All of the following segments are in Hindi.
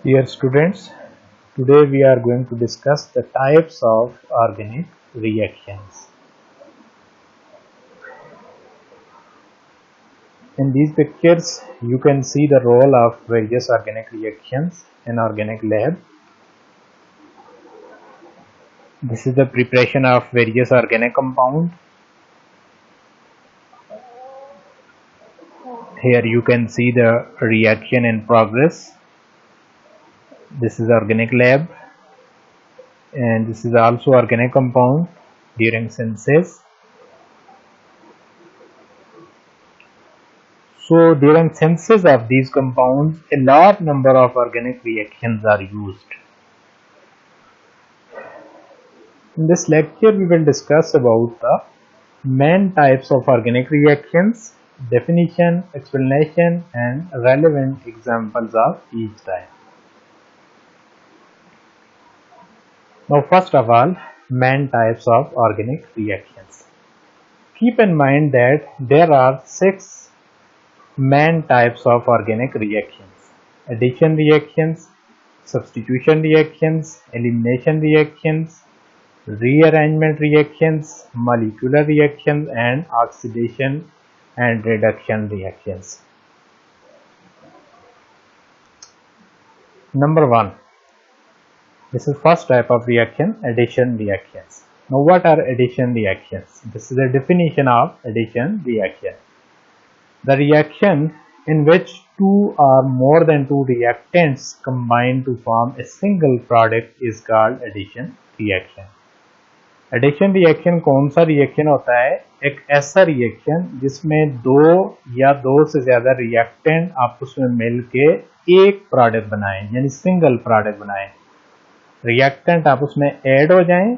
Dear students, today we are going to discuss the types of organic reactions. In these pictures, you can see the role of various organic reactions in organic lab. This is the preparation of various organic compounds. Here you can see the reaction in progress. This is organic lab, and this is also organic compound during synthesis. So during synthesis of these compounds, a large number of organic reactions are used. In this lecture, we will discuss about the main types of organic reactions, definition, explanation, and relevant examples of each type. Now, first of all, main types of organic reactions. Keep in mind that there are 6 main types of organic reactions: addition reactions, substitution reactions, elimination reactions, rearrangement reactions, molecular reactions, and oxidation and reduction reactions. Number 1. This is first type of reaction, addition reactions. Now what are addition reactions? This is a definition of addition reaction. The reaction in which 2 or more than 2 reactants combine to form a single product is called addition reaction. Addition reaction कौन सा रिएक्शन होता है? एक ऐसा रिएक्शन जिसमें 2 या 2 से ज्यादा रिएक्टेंट आपस में मिलके एक प्रोडक्ट बनाएं, यानी सिंगल प्रोडक्ट बनाएं। रिएक्टेंट आपस में ऐड हो जाएं,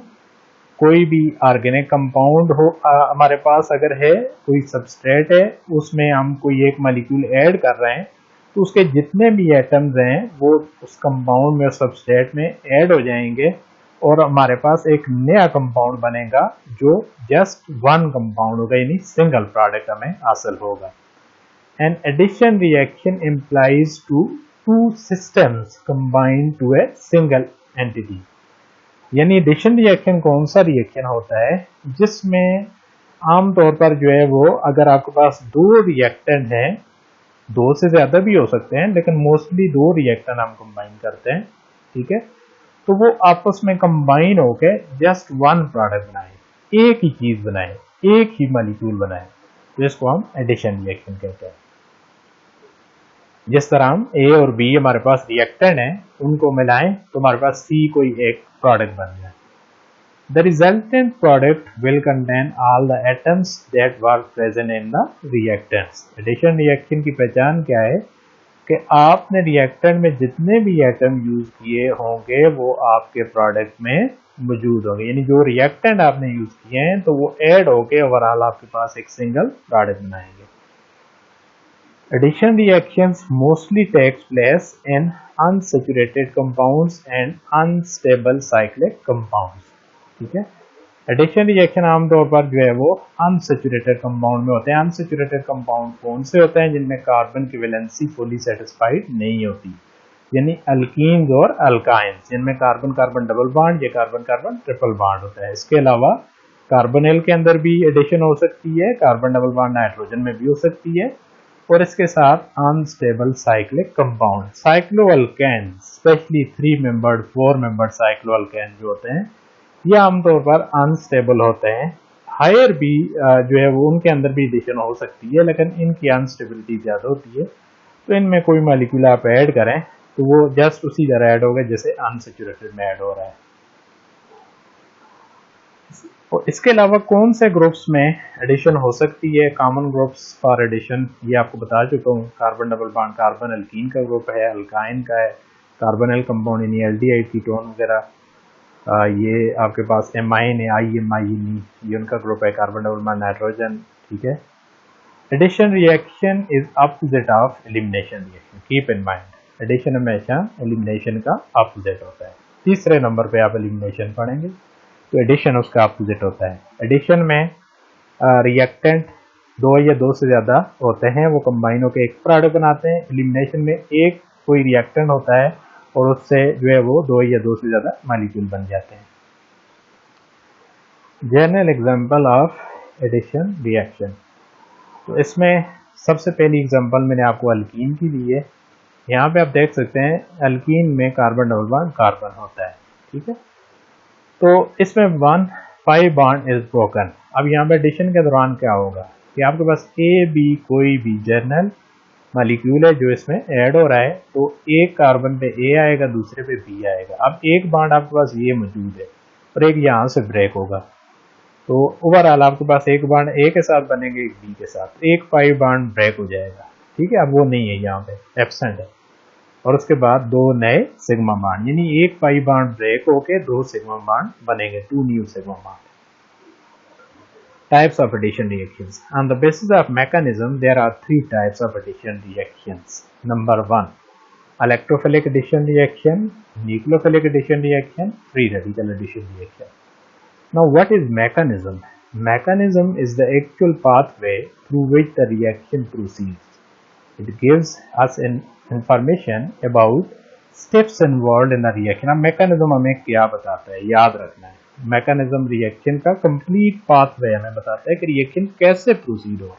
कोई भी ऑर्गेनिक कंपाउंड हो हमारे पास अगर है, कोई सबस्ट्रेट है, उसमें हम कोई एक मॉलिक्यूल ऐड कर रहे हैं, तो उसके जितने भी एटम्स हैं वो उस कंपाउंड में, सबस्ट्रेट में ऐड हो जाएंगे और हमारे पास एक नया कंपाउंड बनेगा जो जस्ट वन कंपाउंड होगा, यानी सिंगल प्रोडक्ट हमें हासिल होगा। An addition reaction implies two systems combined to a single entity. यानी एडिशन रिएक्शन कौन सा रिएक्शन होता है जिसमें आमतौर पर जो है वो, अगर आपके पास 2 रिएक्टेंट हैं, 2 से ज्यादा भी हो सकते हैं लेकिन मोस्टली 2 रिएक्टेंट हम कंबाइन करते हैं, ठीक है, तो वो आपस में कंबाइन होकर जस्ट वन प्रोडक्ट बनाए, एक ही चीज बनाए, एक ही मॉलिक्यूल बनाए, जिसको हम एडिशन रिएक्शन कहते हैं। जिस तरह हम ए और बी हमारे पास रिएक्टेंट है, उनको मिलाएं तो हमारे पास सी कोई एक प्रोडक्ट बन जाए। The resultant product will contain all the atoms that were present in the reactants. Addition reaction की पहचान क्या है कि आपने रिएक्टेंट में जितने भी एटम यूज किए होंगे वो आपके प्रोडक्ट में मौजूद होंगे, यानी जो रिएक्टेंट आपने यूज किए हैं तो वो ऐड होके ओवरऑल आपके पास एक सिंगल प्रोडक्ट बनाएंगे। Addition reactions mostly takes place in unsaturated compounds and unstable cyclic compounds, ठीक है। एडिशन रिएक्शन आमतौर पर जो है वो अनसैचुरेटेड कंपाउंड में होते हैं। अनसैचुरेटेड कंपाउंड कौन से होते हैं? जिनमें कार्बन की वैलेंसी फुली सेटिस्फाइड नहीं होती, यानी अल्कीन्स और अल्काइंस, जिनमें कार्बन कार्बन डबल बॉन्ड या कार्बन कार्बन ट्रिपल बॉन्ड होता है। इसके अलावा कार्बोनिल के अंदर भी एडिशन हो सकती है, कार्बन डबल बॉन्ड नाइट्रोजन में भी हो सकती है, और इसके साथ unstable cyclic compound, cycloalkane, specially 3 membered 4 membered cycloalkane जो होते हैं, ये आमतौर पर अनस्टेबल होते हैं। हायर भी जो है वो उनके अंदर भी एडिशन हो सकती है, लेकिन इनकी अनस्टेबिलिटी ज़्यादा होती है, तो इनमें कोई मॉलिक्यूल आप ऐड करें तो वो जस्ट उसी तरह ऐड होगा जैसे अनसैचुरेटेड में ऐड हो रहा है। और इसके अलावा कौन से ग्रुप्स में एडिशन हो सकती है? कॉमन ग्रुप्स फॉर एडिशन ये आपको बता चुका हूँ। Carbon double bond carbon alkyne का ग्रुप है, अल्काइन का है, कार्बोनिल कंपाउंड यानी एल्डिहाइड कीटोन वगैरह, ये आपके पास एमाइन है, IMINE, ये उनका ग्रुप है, कार्बन डबल बॉन्ड नाइट्रोजन, ठीक है। Addition reaction is opposite of elimination reaction, keep in mind, addition हमेशा एलिमिनेशन का अपोजिट होता है। तीसरे नंबर पे आप एलिमिनेशन पढ़ेंगे तो एडिशन उसका अपोजिट होता है। एडिशन में रिएक्टेंट 2 या 2 से ज़्यादा होते हैं, वो कंबाइन होकर एक प्रोडक्ट बनाते हैं। एलिमिनेशन में एक कोई रिएक्टेंट होता है, और उससे जो है वो 2 या 2 से ज़्यादा मॉलिक्यूल बन जाते हैं। General example of addition reaction, तो इसमें सबसे पहली एग्जांपल मैंने आपको अल्कीन की दी है। यहाँ पे आप देख सकते हैं अल्कीन में कार्बन डबल बॉन्ड कार्बन होता है, ठीक है। तो इसमें 1,5 बॉन्ड इज ब्रोकन। अब यहाँ पे एडिशन के दौरान क्या होगा कि आपके पास ए बी कोई भी जर्नल मॉलिक्यूल है जो इसमें ऐड हो रहा है, तो एक कार्बन पे ए आएगा, दूसरे पे बी आएगा। अब एक बॉन्ड आपके पास ये मौजूद है और एक यहाँ से ब्रेक होगा, तो ओवरऑल आपके पास एक बॉन्ड ए के साथ बनेंगे, एक बी के साथ, एक 5 बॉन्ड ब्रेक हो जाएगा, ठीक है। अब वो नहीं है, यहाँ पे एब्सेंट है। और उसके बाद 2 नए सिग्मा बॉन्ड, यानी एक 5 बॉन्ड ब्रेक होके 2 सिग्मा बॉन्ड बनेंगे, 2 new sigma bond. Types of addition reactions. On the basis of mechanism, there are 3 types of addition reactions. Number 1, electrophilic addition reaction, nucleophilic addition reaction, free radical addition reaction. Now, what is mechanism? Mechanism is the actual pathway through which the reaction proceeds. It gives us information about steps involved in the reaction. अब mechanism हमें क्या बताता है, याद रखना है। मैकेनिज्म रिएक्शन का कंप्लीट पाथवे हमें बताता है कि रिएक्शन कैसे प्रोसीड हो।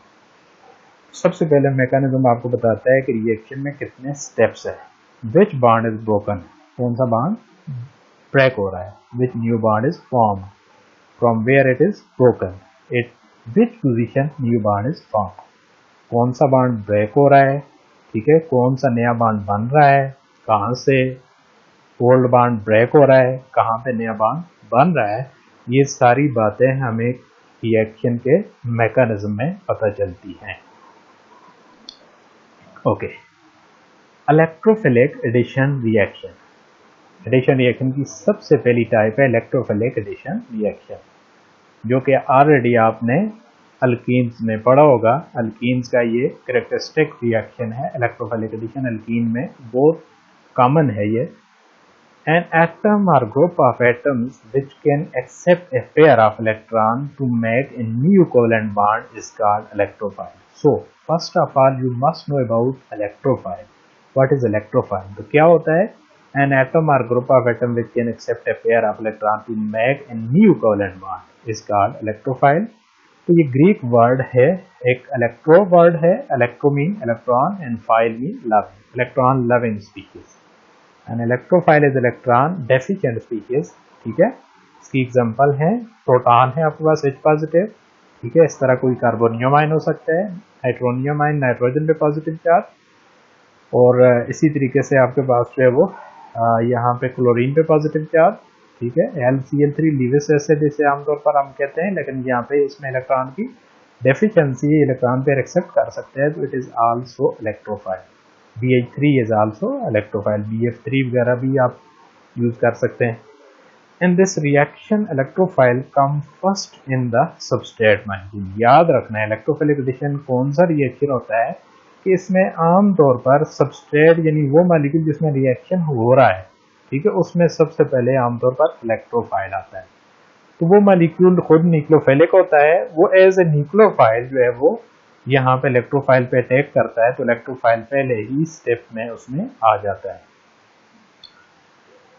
सबसे पहले मैकेनिज्म आपको बताता है कि रिएक्शन में कितने स्टेप्स है। विच बॉन्ड इज ब्रोकन, कौन सा बॉन्ड ब्रेक हो रहा है। Which new bond is form, from where it is broken, it which position new bond is form, कौन सा बॉन्ड ब्रेक हो रहा है, ठीक है, कौन सा नया बॉन्ड बन रहा है, कहाँ से ओल्ड बॉन्ड ब्रेक हो रहा है, कहाँ पे नया बॉन्ड बन रहा है। ये सारी बातें हमें रिएक्शन के मैकेनिज्म में पता चलती हैं। Okay, electrophilic addition reaction. Addition reaction की सबसे पहली टाइप है इलेक्ट्रोफिलिक एडिशन रिएक्शन, जो कि ऑलरेडी आपने अल्कीन्स में पढ़ा होगा। अल्कीन्स का ये कैरेक्टरिस्टिक रिएक्शन है। इलेक्ट्रोफिलिक एडिशन अल्कीन में बहुत कॉमन है ये। An atom or group of atoms which can accept a pair of electrons to make a new covalent bond is called electrophile. So, first of all, you must know about electrophile. What is electrophile? तो क्या होता है? An atom or group of atoms which can accept a pair of electrons to make a new covalent bond is called electrophile. तो ये ग्रीक वर्ड है, एक electro वर्ड है, electro mean electron and phile mean loving, electron loving species. An electrophile is electron deficient species, ठीक है। इसकी एग्जांपल है प्रोटॉन है आपके पास H पॉजिटिव, ठीक है। इस तरह कोई कार्बोनियम आयन हो सकता है, नाइट्रोनियम आयन नाइट्रोजन पे पॉजिटिव चार्ज, और इसी तरीके से आपके पास जो है वो यहाँ पे क्लोरीन पे पॉजिटिव चार्ज, ठीक है। LCl3 लीविस एसिड इसे आमतौर पर हम कहते हैं, लेकिन यहाँ पे इसमें इलेक्ट्रॉन की डेफिशिएंसी इलेक्ट्रॉन पे एक्सेप्ट कर सकते हैं, तो it is also electrophile. BH3 is also electrophile, BF3 वगैरह भी आप यूज कर सकते हैं। In this reaction, electrophile come first in the substrate molecule. याद रखना है इलेक्ट्रोफिलिक एडिशन कौन सा रिएक्शन होता है कि इसमें आमतौर पर सबस्ट्रेट यानी वो मॉलिक्यूल जिसमें रिएक्शन हो रहा है, ठीक है, उसमें सबसे पहले आमतौर पर इलेक्ट्रोफाइल आता है। तो वो मॉलिक्यूल खुद न्यूक्लियोफिलिक होता है, वो एज ए न्यूक्लियोफाइल जो है वो यहाँ पे इलेक्ट्रोफाइल पे अटैक करता है, तो इलेक्ट्रोफाइल पहले ही स्टेप में उसमें आ जाता है।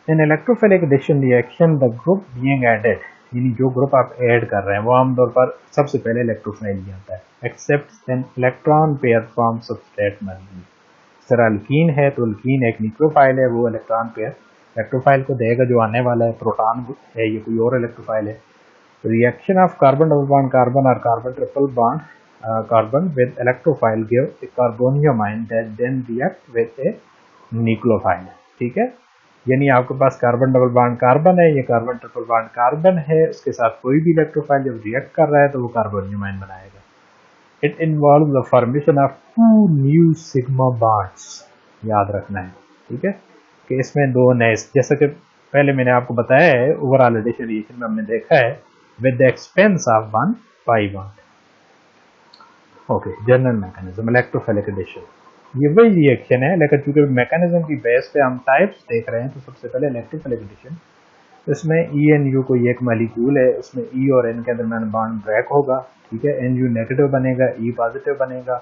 In electrophilic addition reaction the group being added, यानी जो ग्रुप आप ऐड कर रहे हैं वो आमतौर पर सबसे पहले इलेक्ट्रोफाइल ही आता है, accept an electron pair from substrate molecule. Sir alkene है तो अल्कीन एक न्यूक्लियोफाइल है, वो इलेक्ट्रॉन पेयर इलेक्ट्रोफाइल को देगा जो आने वाला है। प्रोटॉन है, ये कोई और इलेक्ट्रोफाइल है। Reaction of carbon double bond carbon और carbon triple bond carbon with electrophile give a carbonium ion that then react with a nucleophile, ठीक है। यानी आपके पास कार्बन डबल बॉन्ड कार्बन है, ये कार्बन ट्रिपल बॉन्ड कार्बन है, उसके साथ कोई भी इलेक्ट्रोफाइल जब रिएक्ट कर रहा है तो वो कार्बोनियम आयन बनाएगा। It involve the formation of 2 new sigma bonds, याद रखना है, ठीक है, कि इसमें 2 नए, जैसा कि पहले मैंने आपको बताया है ओवरऑल एडिशन रिएक्शन में हमने देखा है with the expense of 1 pi bond. Okay, general mechanism electrophilic addition, ये वही रिएक्शन है, लेकिन चूंकि मैकेनिज्म की बेस पे हम टाइप्स देख रहे हैं तो सबसे पहले इलेक्ट्रोफिलिक एडिशन। इसमें ENU कोई एक मॉलिक्यूल है, उसमें E और N के दरमियान बॉन्ड ब्रेक होगा, ठीक है। NU नेगेटिव बनेगा, E पॉजिटिव बनेगा,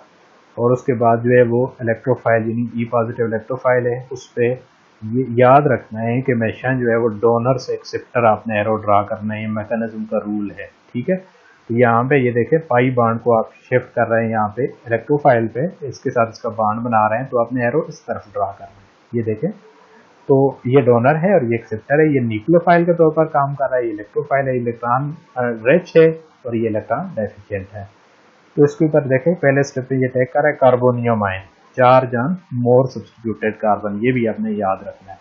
और उसके बाद जो है वो इलेक्ट्रोफाइल यानी E पॉजिटिव इलेक्ट्रोफाइल है, उस पर ये याद रखना है कि हमेशा जो है वो डोनर से एक्सेप्टर आपने एरो ड्रा करना है, ये मैकेनिज्म का रूल है, ठीक है। तो यहाँ पे ये देखें पाई बाड को आप शिफ्ट कर रहे हैं यहाँ पे इलेक्ट्रोफाइल पे, इसके साथ इसका बाड बना रहे हैं, तो आपने एरो इस तरफ ड्रा करना है। ये देखें, तो ये डोनर है और ये एक्सेप्टर है, ये न्यूक्लियोफाइल के तौर पर काम कर रहा है, ये इलेक्ट्रोफाइल है, इलेक्ट्रॉन रिच है और ये इलेक्ट्रॉन डेफिशिएंट है। तो इसके ऊपर देखें पहले स्टेप पे ये टेक कर रहा है carbonium ion, charge on more substituted carbon. ये भी आपने याद रखना है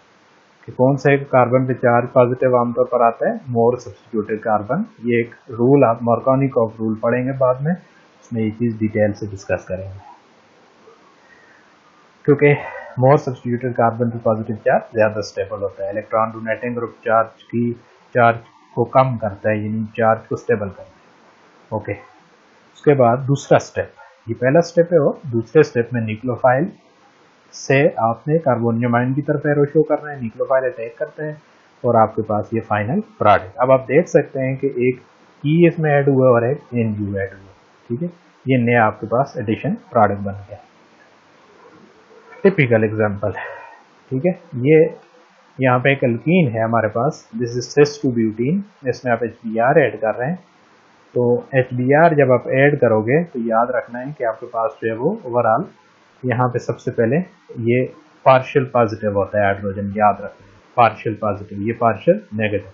कि कौन से कार्बन पे चार्ज पॉजिटिव आमतौर पर आता है, मोर सब्स्टिट्यूटेड कार्बन। ये एक रूल आप मार्कोनिकॉफ रूल पढ़ेंगे बाद में, उसमें ये चीज़ डिटेल से डिस्कस करेंगे, क्योंकि मोर सब्स्टिट्यूटेड कार्बन की पॉजिटिव चार्ज ज़्यादा स्टेबल होता है। इलेक्ट्रॉन डोनेटिंग ग्रुप चार्ज को कम करता है, यानी चार्ज को स्टेबल करता है। ओके, उसके बाद दूसरा स्टेप, ये पहला स्टेप है, और दूसरे स्टेप में न्यूक्लियोफाइल से आपने कार्बोनियम आयन की तरफ एरो शो करना है, न्यूक्लियोफाइल अटैक करते हैं और आपके पास ये फाइनल प्रोडक्ट। अब आप देख सकते हैं कि एक ई इसमें ऐड हुआ और एक एन ऐड हुआ, ठीक है। ये नया आपके पास एडिशन प्रोडक्ट बन गया, टिपिकल एग्जांपल, ठीक है। ये यहाँ पे एक अल्कीन है हमारे पास, this is cis two butene, इसमें आप HBr ऐड कर रहे हैं। तो HBr जब आप ऐड करोगे तो याद रखना है कि आपके पास जो है वो ओवरऑल यहाँ पे सबसे पहले ये पार्शियल पॉजिटिव होता है हाइड्रोजन, याद रखना है, पार्शियल पॉजिटिव, ये partial negative.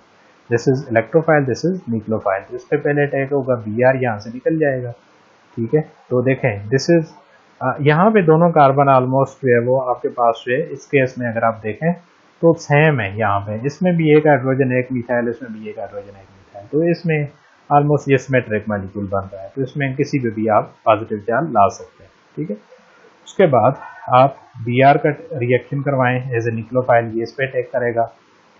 This is electrophile, this is nucleophile. तो इस पे पहले अटैक होगा, Br यहाँ से निकल जाएगा, ठीक है। तो देखें दिस इज यहाँ पे दोनों कार्बन ऑलमोस्ट जो है वो आपके पास जो है, इस केस में अगर आप देखें तो सेम है। यहाँ पे इसमें भी एक हाइड्रोजन एक मिथाइल, इसमें भी एक हाइड्रोजन एक मिथाइल, तो इसमें ऑलमोस्ट ये सिमेट्रिक मॉलिक्यूल बन रहा है। तो इसमें किसी पे भी आप पॉजिटिव चार्ज ला सकते हैं, ठीक है। उसके बाद आप Br का रिएक्शन करवाएं एज ए न्यूक्लियोफाइल, ये इस पे अटैक करेगा,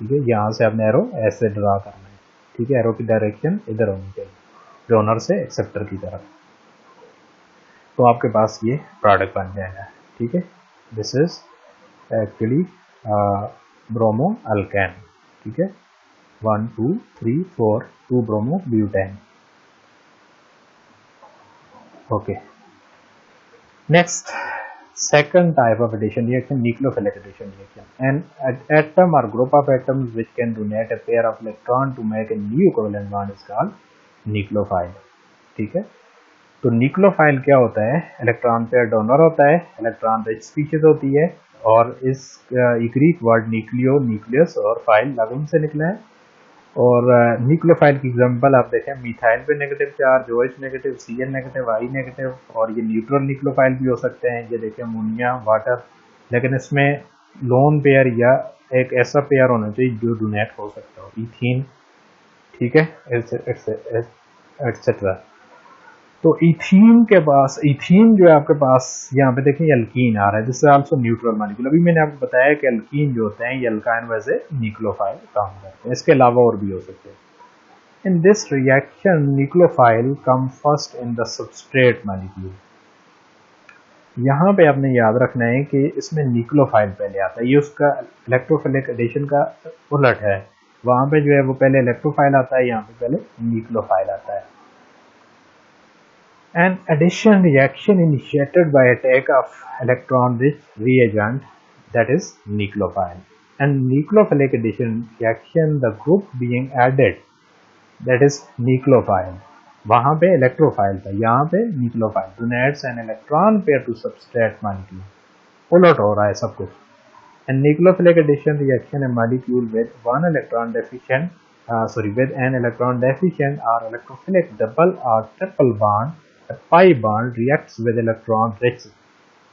ठीक है। यहाँ से आपने एरो ऐसे ड्रा करना है, ठीक है। एरो की डायरेक्शन इधर होनी चाहिए, डोनर से एक्सेप्टर की तरफ, तो आपके पास ये प्रोडक्ट बन जाएगा, ठीक है। This is actually bromo alkane, ठीक है, 1 2 3 4 2 bromo butane. Okay, next second type of addition reaction, nucleophilic addition reaction. An atom or group of atoms which can donate a pair of electron to make a new covalent bond is called nucleophile, ठीक है। तो न्यूक्लियोफाइल क्या होता है, इलेक्ट्रॉन पेयर डोनर होता है, इलेक्ट्रॉन रिच स्पीशीज होती है, और इस ग्रीक वर्ड न्यूक्लियो, न्यूक्लियस और फाइल लगन से निकला है। और न्यूक्लियोफाइल की एग्जांपल आप देखें, मिथाइल पे negative charge, OH negative, Cl negative, I negative, और ये न्यूट्रल न्यूक्लियोफाइल भी हो सकते हैं, ये देखें अमोनिया, वाटर। लेकिन इसमें लोन पेयर या एक ऐसा पेयर होना चाहिए जो डोनेट हो सकता हो, इथीन, ठीक है, एटसेट्रा। तो इथीन के पास, इथीन जो है आपके पास यहाँ पे देखें अल्कीन आ रहा है, this is also neutral molecule. अभी मैंने आपको बताया कि अल्कीन जो होते हैं ये अल्काइन वैसे न्यूक्लियोफाइल काम करते हैं, इसके अलावा और भी हो सकते हैं। In this reaction nucleophile come first in the substrate molecule. यहाँ पे आपने याद रखना है कि इसमें न्यूक्लियोफाइल पहले आता है, ये उसका इलेक्ट्रोफिलिक एडिशन का उलट है। वहाँ पे जो है वो पहले इलेक्ट्रोफाइल आता है, यहाँ पे पहले न्यूक्लियोफाइल आता है। An addition reaction initiated by attack of electron-rich reagent, that is nucleophile. And nucleophilic addition reaction, the group being added, that is nucleophile. वहाँ पे इलेक्ट्रोफाइल था, यहाँ पे nucleophile, donates an electron pair to substrate molecule. उलट हो रहा है सब कुछ। And nucleophilic addition reaction, a molecule with one electron deficient, with an electron deficient or electrophilic double or triple bond, a pi bond reacts with electron-rich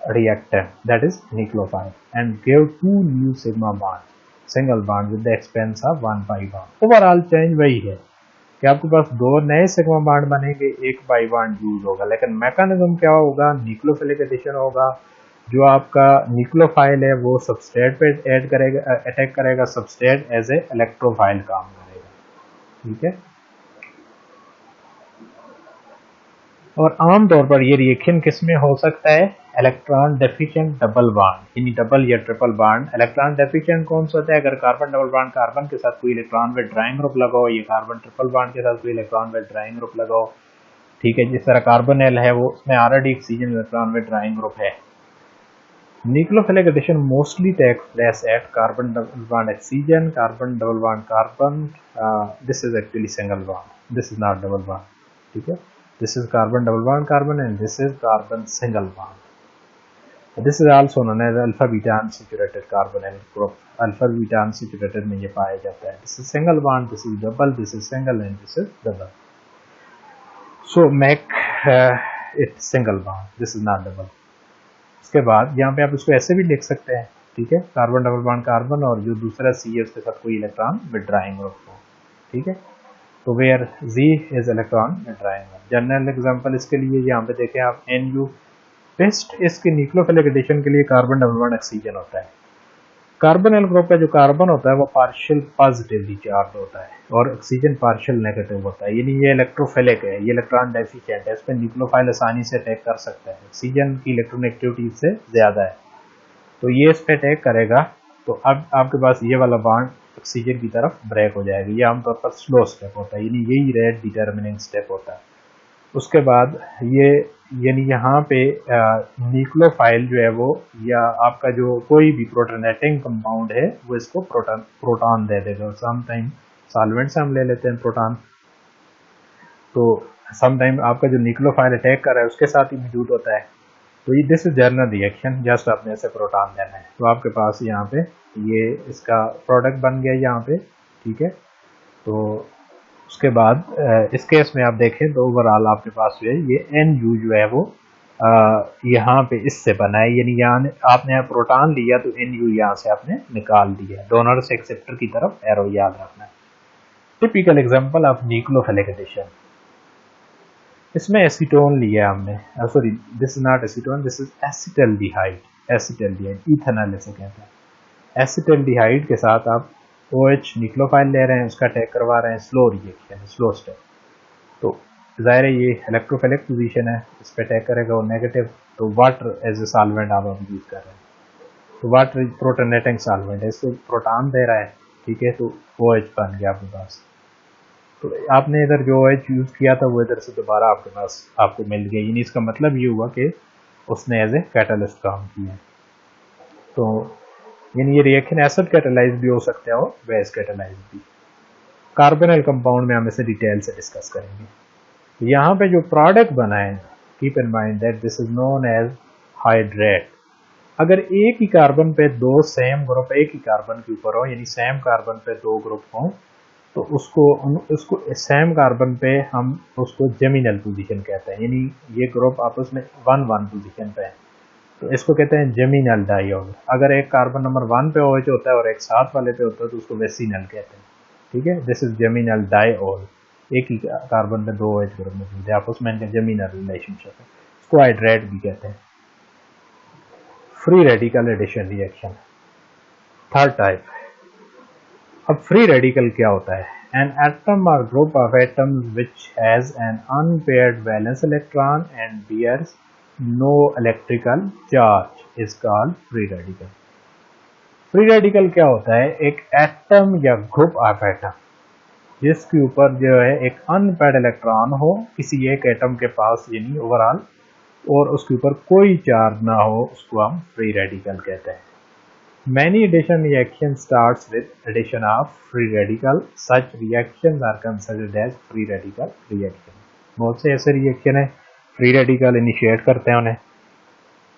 reactant, that is nucleophile, and give two new sigma bonds, single bond with the expense of one pi bond. Overall change वही है कि आपके पास दो नए सिग्मा बॉन्ड बनेंगे, एक पाई बॉन्ड यूज होगा, लेकिन मैकेनिज्म क्या होगा, न्यूक्लियोफिलिक एडिशन होगा। जो आपका न्यूक्लियोफाइल है वो सबस्ट्रेट पे ऐड करेगा, अटैक करेगा, सबस्ट्रेट एज ए इलेक्ट्रोफाइल काम करेगा, ठीक है। और आमतौर पर ये रिएक्शन किस में हो सकता है, इलेक्ट्रॉन डेफिशिएंट डबल बॉन्ड, यानी डबल या ट्रिपल बॉन्ड। इलेक्ट्रॉन डेफिशिएंट कौन सा होता है, अगर कार्बन डबल बॉन्ड कार्बन के साथ कोई इलेक्ट्रॉन विद ड्राइंग ग्रुप लगाओ, ये कार्बन ट्रिपल बॉन्ड के साथ कोई इलेक्ट्रॉन विद ड्राइंग ग्रुप लगाओ, ठीक है। जिस तरह कार्बोनिल है वो उसमें already oxygen electron with drawing group है, Nucleophilic addition mostly takes place at carbon double bond oxygen, carbon double bond carbon. This is actually single bond. This is not double bond. ठीक है? This is carbon double bond carbon and this is carbon single bond. This is also known as alpha beta unsaturated carbonyl group. Alpha beta unsaturated में ये पाया जाता है. This is single bond, this is double, this is single and this is double. So make it single bond. This is not double. उसके बाद यहाँ पे आप इसको ऐसे भी लिख सकते हैं, ठीक है, कार्बन डबल बॉन्ड कार्बन और जो दूसरा सी है उसके साथ कोई इलेक्ट्रॉन विड्राइंग ग्रुप हो, ठीक है, तो where G is electron withdrawing. General example इसके लिए यहाँ पे देखें आप NU बेस्ट, इसके न्यूक्लियोफिलिक एडिशन के लिए कार्बन डबल बॉन्ड ऑक्सीजन होता है। कार्बोनिल ग्रुप का जो कार्बन होता है वो पार्शियल पॉजिटिवली चार्ज होता है और ऑक्सीजन पार्शियल नेगेटिव होता है, यानी ये इलेक्ट्रोफिलिक है, ये इलेक्ट्रॉन डेफिशिएंट है, इस पर न्यूक्लियोफाइल आसानी से अटैक कर सकता है, ऑक्सीजन की इलेक्ट्रोनेगेटिविटी से ज़्यादा है, तो ये इस पर अटैक करेगा, तो अब आपके पास ये वाला बॉन्ड ऑक्सीजन की तरफ ब्रेक हो जाएगा। ये आमतौर पर स्लो स्टेप होता है, यानी यही रेट डिटर्मिनिंग स्टेप होता है। उसके बाद ये यानी यहाँ पे न्यूक्लियोफाइल जो है वो या आपका जो कोई भी प्रोटोनेटिंग कंपाउंड है वो इसको प्रोटॉन दे देगा। समटाइम सॉल्वेंट से हम ले लेते हैं प्रोटॉन, तो समटाइम आपका जो न्यूक्लियोफाइल अटैक कर रहा है उसके साथ ही मौजूद होता है, तो ये this is journal reaction, just आपने ऐसे प्रोटॉन देना है, तो आपके पास यहाँ पे ये इसका प्रोडक्ट बन गया यहाँ पे, ठीक है। तो उसके बाद इस केस में आप देखें तो ओवरऑल आपके पास जो है ये NU जो है वो यहाँ पे इससे बना है, यानी यहाँ आपने प्रोटॉन लिया तो NU यहाँ से आपने निकाल दिया, डोनर से एक्सेप्टर की तरफ एरो याद रखना है। Typical example of nucleophilic addition, इसमें एसीटोन लिया हमने, sorry this is not acetone, this is acetaldehyde, acetaldehyde ethanol इसे कहते हैं। एसिटल्डिहाइड के साथ आप OH न्यूक्लियोफाइल ले रहे हैं, उसका अटैक करवा रहे हैं, स्लो रिएक्शन है, स्लो स्टेप, तो ज़ाहिर है ये इलेक्ट्रोफिलिक पोजीशन है, इस पर अटैक करेगा और नेगेटिव, तो वाटर एज ए सॉल्वेंट आप यूज कर रहे हैं, तो वाटर प्रोटोनेटिंग सॉल्वेंट है, इसको प्रोटॉन दे रहा है, ठीक है, तो OH बन गया आपके पास, तो आपने इधर जो OH यूज किया था वो इधर से दोबारा आपके पास आपको मिल गया, यानी इसका मतलब ये हुआ कि उसने एज ए कैटलिस्ट काम किया। तो यानी ये रिएक्शन एसिड कैटालाइज भी हो सकता है और बेस कैटालाइज भी। कार्बोनिल कंपाउंड में हम इसे डिटेल से डिस्कस करेंगे। तो यहाँ पे जो प्रोडक्ट बना है, keep in mind that this is known as hydrate. अगर एक ही कार्बन पे दो सेम ग्रुप एक ही कार्बन के ऊपर हो, यानी सेम कार्बन पे दो ग्रुप हों, तो उसको सेम कार्बन पे हम उसको जेमिनल पोजीशन कहते हैं, यानी ये ग्रुप आपस में 1-1 पोजीशन पे है, तो इसको कहते हैं जेमिनल डाइऑल। अगर एक कार्बन नंबर 1 पे OH होता है और एक साथ वाले पे होता है तो उसको वेसिनल कहते हैं, ठीक है, दिस इज जेमिनल डाइऑल, एक ही कार्बन पे दो OH ग्रुप मौजूद है, आपस में इनका जेमिनल रिलेशनशिप है, इसको हाइड्रेट भी कहते हैं। Free radical addition reaction, third type. अब फ्री रेडिकल क्या होता है? An atom or group of atoms which has an unpaired valence electron and bears no electrical charge is called free radical. Free radical क्या होता है? एक एटम या ग्रुप ऑफ एटम जिसके ऊपर जो है एक अनपेयर्ड इलेक्ट्रॉन हो किसी एक एटम के पास, यानी ओवरऑल, और उसके ऊपर कोई चार्ज ना हो, उसको हम फ्री रेडिकल कहते हैं। Many addition reaction starts with addition of free radical. Such reactions are considered as free radical reaction. बहुत से ऐसे रिएक्शन है फ्री रेडिकल इनिशिएट करते हैं उन्हें।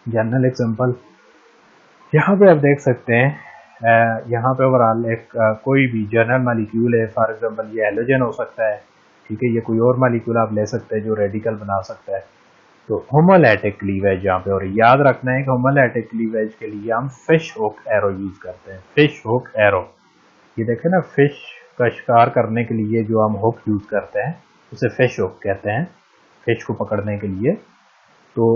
जनरल एग्जांपल यहाँ पे आप देख सकते हैं, यहाँ पे ओवरऑल एक कोई भी जनरल मालिक्यूल है, फॉर एग्जांपल ये हेलोजन हो सकता है, ठीक है, ये कोई और मालिक्यूल आप ले सकते हैं जो रेडिकल बना सकता है, तो होमोलैटिक क्लीवेज यहाँ पे, और याद रखना है कि होमोलैटिक क्लीवेज के लिए हम फिश हुक एरो यूज करते हैं। फिश हुक एरो, ये देखें ना, फिश का शिकार करने के लिए जो हम हुक यूज करते हैं उसे फिश हुक कहते हैं, फिश को पकड़ने के लिए। तो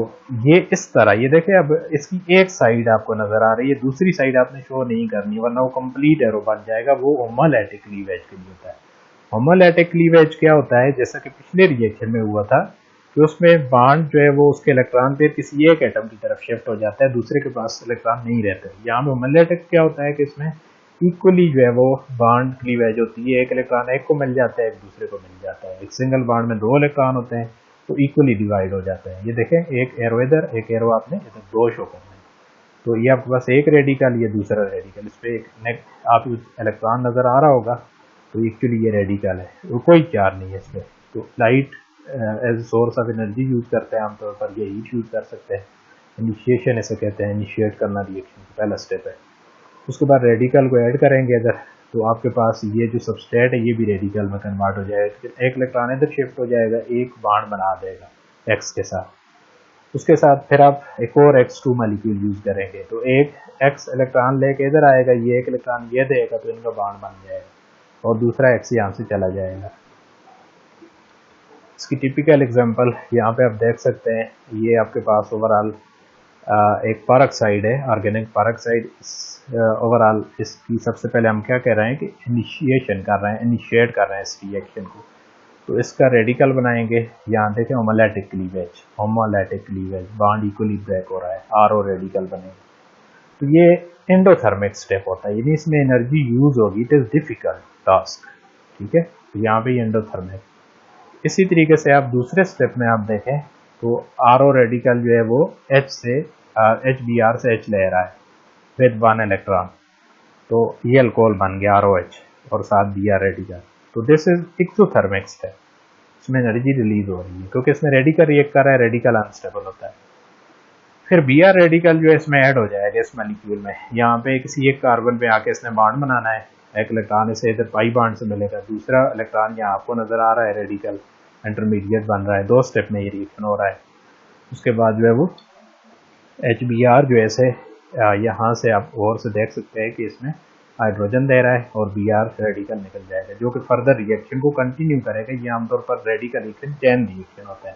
ये इस तरह, ये देखें, अब इसकी एक साइड आपको नजर आ रही है, दूसरी साइड आपने शो नहीं करनी वरना वो कंप्लीट एरो बन जाएगा, वो होमोलैटिक क्लीवेज के लिए होता है। होमोलैटिक क्लीवेज क्या होता है? जैसा कि पिछले रिएक्शन में हुआ था कि उसमें बॉन्ड जो है वो उसके इलेक्ट्रॉन पे किसी एक एटम की तरफ शिफ्ट हो जाता है, दूसरे के पास इलेक्ट्रॉन नहीं रहते। यहाँ पे होमोलैटिक क्या होता है कि इसमें इक्वली जो है वो बॉन्ड क्लीवेज होती है, एक इलेक्ट्रॉन एक को मिल जाता है, एक दूसरे को मिल जाता है। एक सिंगल बॉन्ड में दो इलेक्ट्रॉन होते हैं तो इक्वली डिवाइड हो जाते हैं। ये देखें, एक एरो इधर, एक एरो आपने इधर, दो शो करना है, तो ये आपके पास एक रेडिकल, ये दूसरा रेडिकल, इस पर एक आप इलेक्ट्रॉन नज़र आ रहा होगा, तो एक्चुअली ये रेडिकल है, तो कोई चार्ज नहीं है इसमें। तो light as source of energy use करते हैं आमतौर पर, ये हीट यूज़ कर सकते हैं। इनिशिएशन इसे कहते हैं, इनिशिएट करना रिएक्शन का पहला स्टेप है। उसके बाद रेडिकल को ऐड करेंगे अगर, तो आपके पास ये जो सबस्ट्रेट है ये भी रेडिकल में कन्वर्ट हो जाएगा, एक इलेक्ट्रॉन इधर शिफ्ट हो जाएगा, एक बॉन्ड बना देगा एक्स के साथ। उसके साथ फिर आप एक और X2 मॉलिक्यूल यूज करेंगे, तो एक X इलेक्ट्रॉन लेके इधर आएगा, ये एक इलेक्ट्रॉन ये देगा, तो इनका बॉन्ड बन जाएगा और दूसरा X यहाँ से चला जाएगा। इसकी टिपिकल एग्जांपल यहाँ पे आप देख सकते हैं, ये आपके पास ओवरऑल एक पेरोक्साइड है, ऑर्गेनिक पेरोक्साइड। ओवरऑल इसकी सबसे पहले हम क्या कह रहे हैं कि इनिशिएशन कर रहे हैं, इनिशिएट कर रहे हैं इस रिएक्शन को। तो इसका रेडिकल बनाएंगे, यहाँ देखें homolytic cleavage, homolytic cleavage, bond equally break हो रहा है, आरओ रेडिकल बनेगा। तो ये एंडोथर्मिक स्टेप होता है, यानी इसमें एनर्जी यूज होगी, इट इज डिफिकल्ट टास्क, ठीक है। तो यहाँ पे एंडोथर्मिक। इसी तरीके से आप दूसरे स्टेप में आप देखें तो आरओ रेडिकल जो है वो H से HBr से H ले रहा है विद 1 इलेक्ट्रॉन, तो ये अल्कोहल बन गया ROH और साथ Br रेडिकल। तो दिस इज एक्सोथर्मिक स्टेप, इसमें एनर्जी रिलीज हो रही है क्योंकि इसमें रेडिकल रिएक्ट कर रहा है, रेडिकल अनस्टेबल होता है। फिर Br रेडिकल जो है इसमें ऐड हो जाएगा इस मॉलिक्यूल में, यहाँ पे किसी एक कार्बन पे आके इसने बॉन्ड बनाना है, एक इलेक्ट्रॉन इसे इधर पाई बॉन्ड से मिलेगा, दूसरा इलेक्ट्रॉन यहाँ आपको नजर आ रहा है रेडिकल इंटरमीडिएट बन रहा है, 2 स्टेप में ये रिएक्शन हो रहा है। उसके बाद जो है वो HBr जो ऐसे यहाँ से आप और से देख सकते हैं कि इसमें हाइड्रोजन दे रहा है और Br रेडिकल निकल जाएगा जो कि फर्दर रिएक्शन को कंटिन्यू करेगा। ये आमतौर पर रेडिकल रिएक्शन चैन रिएक्शन होता है,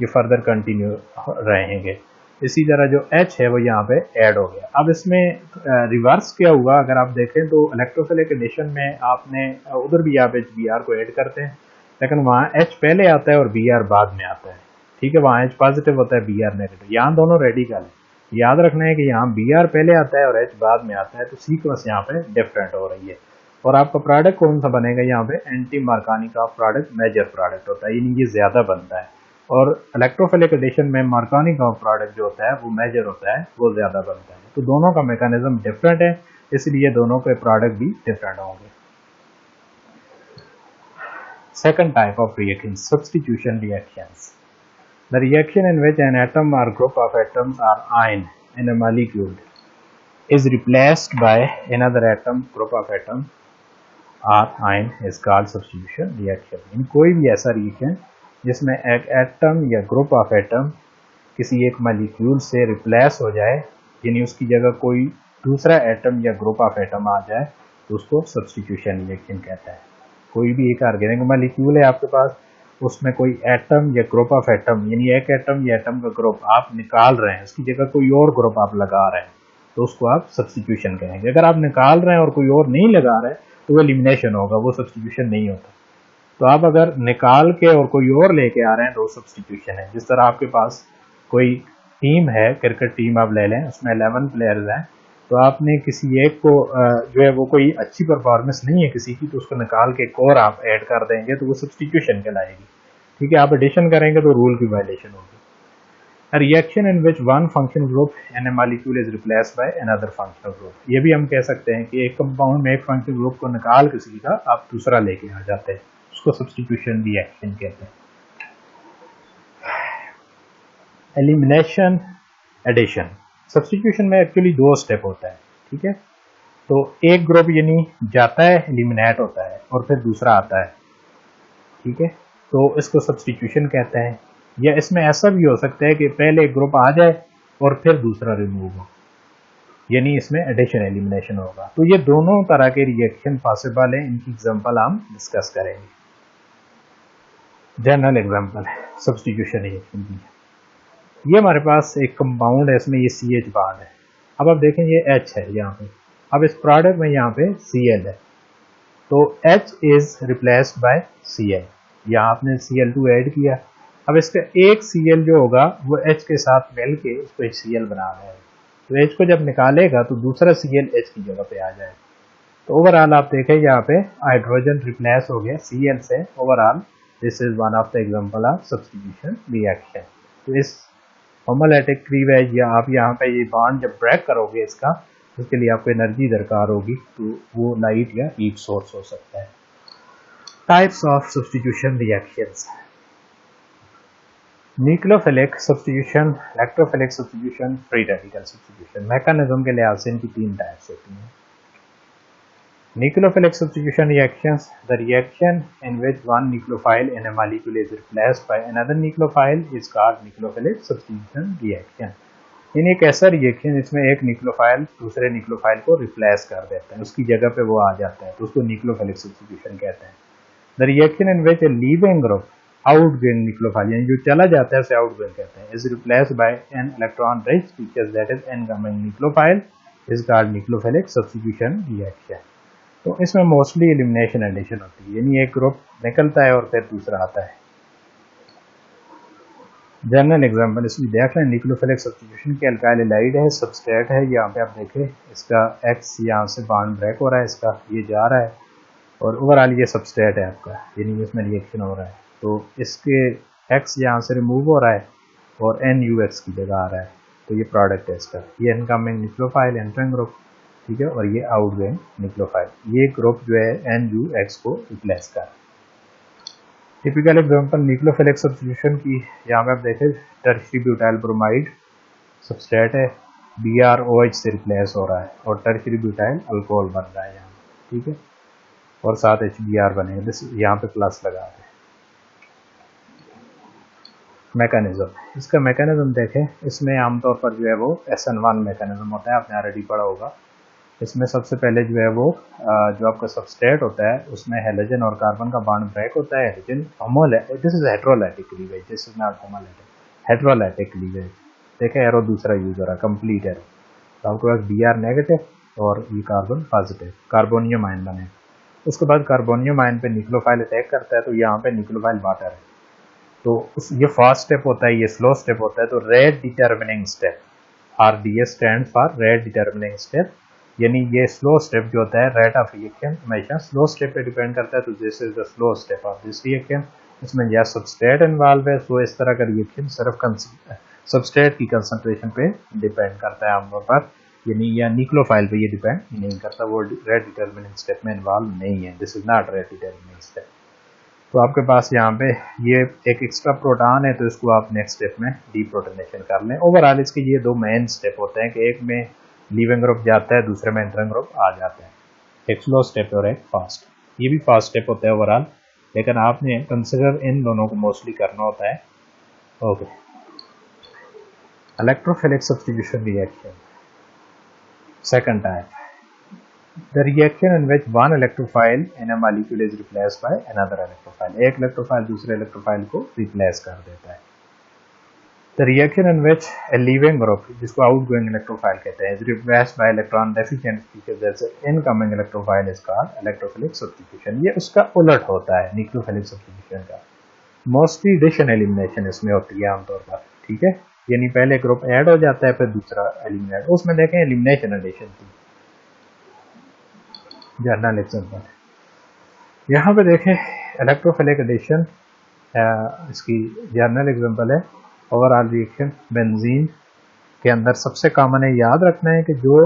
ये फर्दर कंटिन्यू रहेंगे। इसी तरह जो H है वो यहाँ पे ऐड हो गया। अब इसमें रिवर्स क्या हुआ, अगर आप देखें तो इलेक्ट्रोफिलिक एडिशन में आपने उधर भी आप HBr को ऐड करते हैं, लेकिन वहाँ H पहले आता है और Br बाद में आता है, ठीक है। वहाँ H पॉजिटिव होता है, Br नेगेटिव, यहाँ दोनों रेडिकल है। याद रखना है कि यहाँ Br पहले आता है और H बाद में आता है, तो सीक्वेंस यहाँ पे डिफरेंट हो रही है। और आपका प्रोडक्ट कौन सा बनेगा, यहाँ पे anti Markovnikov product major product होता है, यानी ये ज्यादा बनता है। और इलेक्ट्रोफिलिक एडिशन में मार्कोनिक प्रोडक्ट जो होता है वो मेजर होता है, वो ज्यादा बनता है। तो दोनों का मैकेनिज्म डिफरेंट है, इसलिए दोनों के प्रोडक्ट भी डिफरेंट होंगे। Second type of reaction, substitution reactions. The reaction in which an atom or group of atoms or ion in a molecule is replaced by another atom, group of atom or ion is called substitution reaction. इन कोई भी ऐसा रिएक्शन जिसमें एक एटम या ग्रुप ऑफ एटम किसी एक मॉलिक्यूल से रिप्लेस हो जाए, यानी उसकी जगह कोई दूसरा एटम या ग्रुप ऑफ एटम आ जाए, तो उसको सब्स्टिट्यूशन रिएक्शन कहता है। कोई भी एक ऑर्गेनिक मॉलिक्यूल है आपके पास, उसमें कोई एटम या ग्रुप ऑफ एटम, यानी एक एटम या एटम का ग्रुप आप निकाल रहे हैं, उसकी जगह कोई और ग्रुप आप लगा रहे हैं, तो उसको आप सब्स्टिट्यूशन कहेंगे। अगर आप निकाल रहे हैं और कोई और नहीं लगा रहे तो वो एलिमिनेशन होगा, वो सब्स्टिट्यूशन नहीं होता। तो आप अगर निकाल के और कोई और लेके आ रहे हैं तो वो सब्स्टिट्यूशन है। जिस तरह आपके पास कोई टीम है, क्रिकेट टीम आप ले लें, उसमें 11 प्लेयर्स हैं, तो आपने किसी एक को जो है वो कोई अच्छी परफॉर्मेंस नहीं है किसी की, तो उसको निकाल के एक और आप ऐड कर देंगे तो वो सब्स्टिट्यूशन कहलाएगी, ठीक है। आप एडिशन करेंगे तो रूल की वायलेशन होगी। A reaction in which one functional group in a molecule is replaced by another functional group. ये भी हम कह सकते हैं कि एक कंपाउंड में एक फंक्शनल ग्रुप को निकाल किसी का आप दूसरा लेके आ जाते हैं, उसको सब्स्टिट्यूशन रिएक्शन कहते हैं। Elimination, addition. सब्स्टिट्यूशन में एक्चुअली 2 स्टेप होता है, ठीक है। तो एक ग्रुप यानी जाता है, एलिमिनेट होता है, और फिर दूसरा आता है, ठीक है। तो इसको सब्स्टिट्यूशन कहते हैं। या इसमें ऐसा भी हो सकता है कि पहले एक ग्रुप आ जाए और फिर दूसरा रिमूव हो, यानी इसमें एडिशन एलिमिनेशन होगा। तो ये दोनों तरह के रिएक्शन पॉसिबल हैं, इनकी एग्जांपल हम डिस्कस करेंगे। जनरल एग्जांपल है सब्स्टिट्यूशन रिएक्शन की। ये हमारे पास एक कंपाउंड है, इसमें ये CH बॉन्ड है। अब आप देखें ये H है यहाँ पे, अब इस प्रोडक्ट में यहाँ पे Cl है, तो H is replaced by Cl। यहाँ आपने Cl2 ऐड किया, अब इसका एक Cl जो होगा वो H के साथ मिल के इसको HCl बना रहा है, तो H को जब निकालेगा तो दूसरा Cl H की जगह पे आ जाएगा। तो ओवरऑल आप देखें यहाँ पे हाइड्रोजन रिप्लेस हो गया Cl से। Overall this is one of the example of substitution reaction. तो इस होमोलैटिक क्लीवेज या आप यहाँ पे ये बॉन्ड जब ब्रेक करोगे इसका, उसके लिए आपको एनर्जी दरकार होगी, तो वो लाइट या हीट सोर्स हो सकता है। Types of substitution reactions, nucleophilic substitution, electrophilic substitution, free radical substitution. Mechanism के लिहाज से इनकी 3 टाइप्स होती हैं। Nucleophilic substitution reactions, the reaction in which one nucleophile in a molecule is replaced by another nucleophile is called nucleophilic substitution reaction. यानी एक ऐसा रिएक्शन जिसमें एक न्यूक्लियोफाइल दूसरे न्यूक्लियोफाइल को रिप्लेस कर देता है, उसकी जगह पे वो आ जाता है, तो उसको न्यूक्लियोफिलिक सब्स्टिट्यूशन कहते हैं। The reaction in which A leaving group outgoing nucleophile, यानी जो चला जाता है उसे आउटगोइंग कहते हैं, is replaced by an electron rich species that is incoming nucleophile is called nucleophilic substitution reaction. तो इसमें मोस्टली एलिमिनेशन एडिशन होती है, यानी एक ग्रुप निकलता है और फिर दूसरा आता है। जनरल एग्जांपल इसमें देख लें, न्यूक्लियोफिलिक सब्स्टिट्यूशन की अल्काइल हैलाइड है, सबस्ट्रेट है, यहाँ पे आप देखें इसका एक्स यहाँ से बॉन्ड ब्रेक हो रहा है, इसका ये जा रहा है और ओवरऑल ये सबस्ट्रेट है आपका, यानी इसमें रिएक्शन हो रहा है, तो इसके एक्स यहाँ से रिमूव हो रहा है और एन यू एक्स की जगह आ रहा है, तो ये प्रोडक्ट है इसका, ये इनकमिंग न्यूक्लियोफाइल एंटरिंग ग्रुप, ठीक है, और ये आउटगोइंग न्यूक्लियोफाइल, ये ग्रुप जो है एन यू एक्स को रिप्लेस कर। टिपिकल एग्जांपल न्यूक्लियोफिलिक सब्स्टिट्यूशन की, यहाँ पे आप देखें टर्शियरी ब्यूटाइल ब्रोमाइड सबस्ट्रेट है, BrOH से रिप्लेस हो रहा है और टर्शियरी ब्यूटाइल अल्कोहल बन रहा है यहाँ, ठीक है, और साथ HBr बनेगा, यहाँ पे प्लस लगा दें। मैकेनिज्म, इसका मैकेनिज्म देखें, इसमें आमतौर पर जो है वो SN1 मैकेनिज्म होता है, आपने ऑलरेडी पढ़ा होगा। इसमें सबसे पहले जो है वो जो आपका सबस्ट्रेट होता है उसमें हेलोजन और कार्बन का बॉन्ड ब्रेक होता है, halogen this is heterolytic cleavage, this is not homolytic, heterolytic cleavage. देखें एरो दूसरा यूज हो रहा है, कंप्लीट एरो, तो आपके पास Br नेगेटिव और ये कार्बन पॉजिटिव, कार्बोनियम आयन बने। उसके बाद कार्बोनियम आयन पे न्यूक्लियोफाइल अटैक करता है, तो यहाँ पे न्यूक्लियोफाइल वाटर है, तो ये फास्ट स्टेप होता है, ये स्लो स्टेप होता है, तो rate determining step, RDS stand for rate determining step, यानी ये स्लो स्टेप जो होता है, रेट ऑफ रिएक्शन हमेशा स्लो स्टेप पे डिपेंड करता है, तो this is the slow step of this reaction. इसमें या सबस्ट्रेट इन्वॉल्व है, तो इस तरह का रिएक्शन सिर्फ सबस्ट्रेट की कंसंट्रेशन पे डिपेंड करता है आमतौर पर, यानी या न्यूक्लियोफाइल पे ये डिपेंड नहीं करता, वो रेट डिटर्मिनिंग स्टेप में इन्वॉल्व नहीं है, this is not rate determining step. तो आपके पास यहाँ पे ये एक एक्स्ट्रा प्रोटॉन है, तो इसको आप नेक्स्ट स्टेप में डीप्रोटोनेशन कर लें। ओवरऑल इसके ये 2 मेन स्टेप होते हैं कि एक में लीविंग ग्रुप जाता है, दूसरे में एंटरिंग ग्रुप आ जाता है, एक स्लो स्टेप और एक फास्ट, ये भी फास्ट स्टेप होता है ओवरऑल, लेकिन आपने कंसिडर इन दोनों को मोस्टली करना होता है। Okay, electrophilic substitution reaction, second type, the reaction in which one electrophile in a molecule is replaced by another electrophile, एक इलेक्ट्रोफाइल दूसरे इलेक्ट्रोफाइल को रिप्लेस कर देता है। The reaction in which a leaving group, जिसको outgoing electrophile कहते हैं, is replaced by electron deficient species जैसे incoming electrophile is called electrophilic substitution। ये उसका उलट होता है न्यूक्लियोफिलिक सब्स्टिट्यूशन का। मोस्टली एडिशन एलिमिनेशन इसमें होती है आमतौर पर, ठीक है, यानी पहले ग्रुप ऐड हो जाता है फिर दूसरा एलिमिनेट, उसमें देखें एलिमिनेशन एडिशन थी। जर्नल एग्जांपल, यहाँ पे देखें इलेक्ट्रोफिलिक एडिशन, इसकी जर्नल एग्जांपल है। ओवरऑल रिएक्शन बेंजीन के अंदर सबसे कॉमन है, याद रखना है कि जो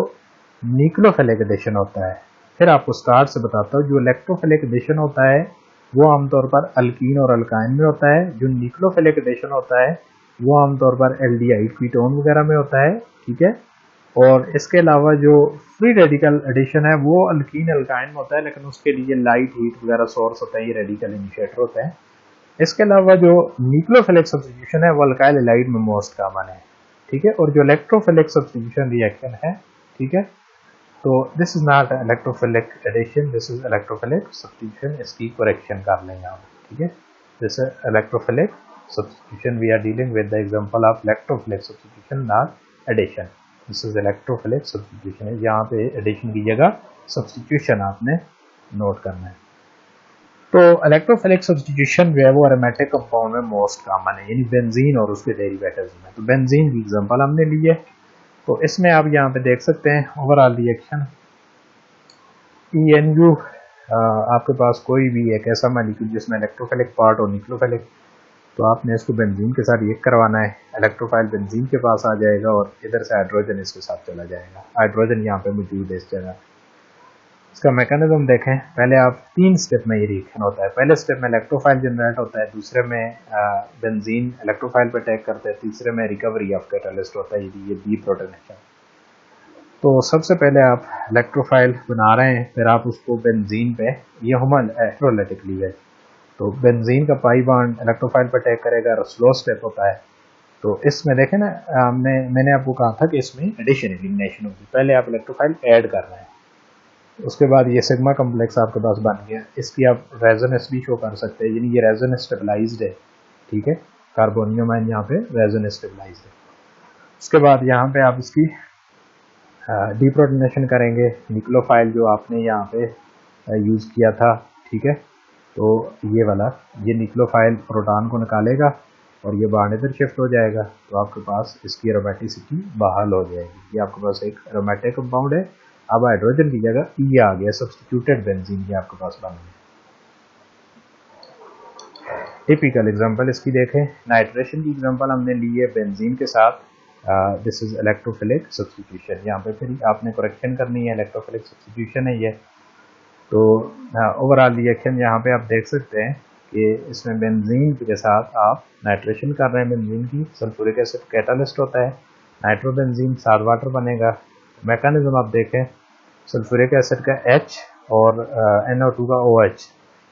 न्यूक्लियोफिलिक एडिशन होता है, फिर आपको स्टार्ट से बताता हूँ, जो इलेक्ट्रोफिलिक एडिशन होता है वो आमतौर पर अल्कीन और अल्काइन में होता है, जो न्यूक्लियोफिलिक एडिशन होता है वो आमतौर पर एल्डिहाइड कीटोन वगैरह में होता है, ठीक है, और इसके अलावा जो फ्री रेडिकल एडिशन है वो अल्कीन अल्काइन में होता है, लेकिन उसके लिए लाइट हीट वगैरह सोर्स होता है, ये रेडिकल इनिशिएटर होता है। इसके अलावा जो न्यूक्लियोफिलिक सब्स्टिट्यूशन है वो अल्काइल हैलाइड में मोस्ट कॉमन है, ठीक है, और जो इलेक्ट्रोफिलिक सब्स्टिट्यूशन रिएक्शन है, ठीक है, तो this is not electrophilic addition, this is electrophilic substitution, इसकी करेक्शन कर लेंगे आप, ठीक है, this is electrophilic substitution, we are dealing with the example of electrophilic substitution not addition, this is electrophilic substitution है, यहाँ पे एडिशन की जगह सब्स्टिट्यूशन आपने नोट करना है। तो इलेक्ट्रोफिलिक सब्स्टिट्यूशन जो है वो एरोमेटिक कंपाउंड में मोस्ट कॉमन है, यानी बेंजीन और उसके डेरिवेटिव्स में। तो बेंजीन की एग्जांपल हमने ली है, तो इसमें आप यहाँ पे देख सकते हैं ओवरऑल रिएक्शन ENU, आपके पास कोई भी एक ऐसा मॉलिक्यूल जिसमें इलेक्ट्रोफिलिक पार्ट और न्यूक्लियोफिलिक, तो आपने इसको बेंजीन के साथ रिएक्ट करवाना है, इलेक्ट्रोफाइल बेंजीन के पास आ जाएगा और इधर से हाइड्रोजन इसके साथ चला जाएगा। हाइड्रोजन यहाँ पे मौजूद है इस जगह। इसका मैकेनिज्म देखें, पहले आप 3 स्टेप में ये रिएक्शन होता है। पहले स्टेप में इलेक्ट्रोफाइल जनरेट होता है, दूसरे में बेंजीन इलेक्ट्रोफाइल पर अटैक करते हैं, तीसरे में रिकवरी ऑफ कैटलिस्ट होता है, ये डीप्रोटोनेशन। तो सबसे पहले आप इलेक्ट्रोफाइल बना रहे हैं, फिर आप उसको बेंजीन पे, ये इलेक्ट्रोलाइटिक लीवेज, तो बेंजीन का पाई बॉन्ड इलेक्ट्रोफाइल पर अटैक करेगा और स्लो स्टेप होता है। तो इसमें देखें ना, मैंने आपको कहा था कि इसमें एडिशन एलिमिनेशन होगी। पहले आप इलेक्ट्रोफाइल ऐड कर रहे हैं, उसके बाद ये सिग्मा कम्प्लेक्स आपके पास बन गया। इसकी आप रेजोनेंस भी शो कर सकते हैं, यानी ये रेजोनेंस स्टेबलाइज्ड है, ठीक है। कार्बोनियम आयन यहाँ पे रेजोनेंस स्टेबलाइज्ड है। उसके बाद यहाँ पे आप इसकी डीप्रोटोनेशन करेंगे, निक्लोफाइल जो आपने यहाँ पे यूज़ किया था, ठीक है। तो ये वाला, ये निक्लोफाइल प्रोटॉन को निकालेगा और ये बाहर इधर शिफ्ट हो जाएगा, तो आपके पास इसकी एरोमेटिसिटी बहाल हो जाएगी। ये आपके पास एक एरोमेटिक कंपाउंड है। अब हाइड्रोजन की जगह ई आ गया, सब्स्टिट्यूटेड बेंजीन ये आपके पास बन गया। टिपिकल एग्जांपल इसकी देखें, नाइट्रेशन की एग्जांपल हमने ली है बेंजीन के साथ। This is electrophilic substitution. यहाँ पे फिर आपने करेक्शन करनी है, इलेक्ट्रोफिलिक सब्स्टिट्यूशन है ये। तो ओवरऑल रिएक्शन यहाँ पे आप देख सकते हैं कि इसमें बेंजीन के साथ आप नाइट्रेशन कर रहे हैं बेंजीन की, सल्फ्यूरिक एसिड कैटालिस्ट होता है, नाइट्रोबेंजीन साथ वाटर बनेगा। मैकेनिज्म आप देखें, सल्फ्यूरिक एसिड का H और NO2 का OH,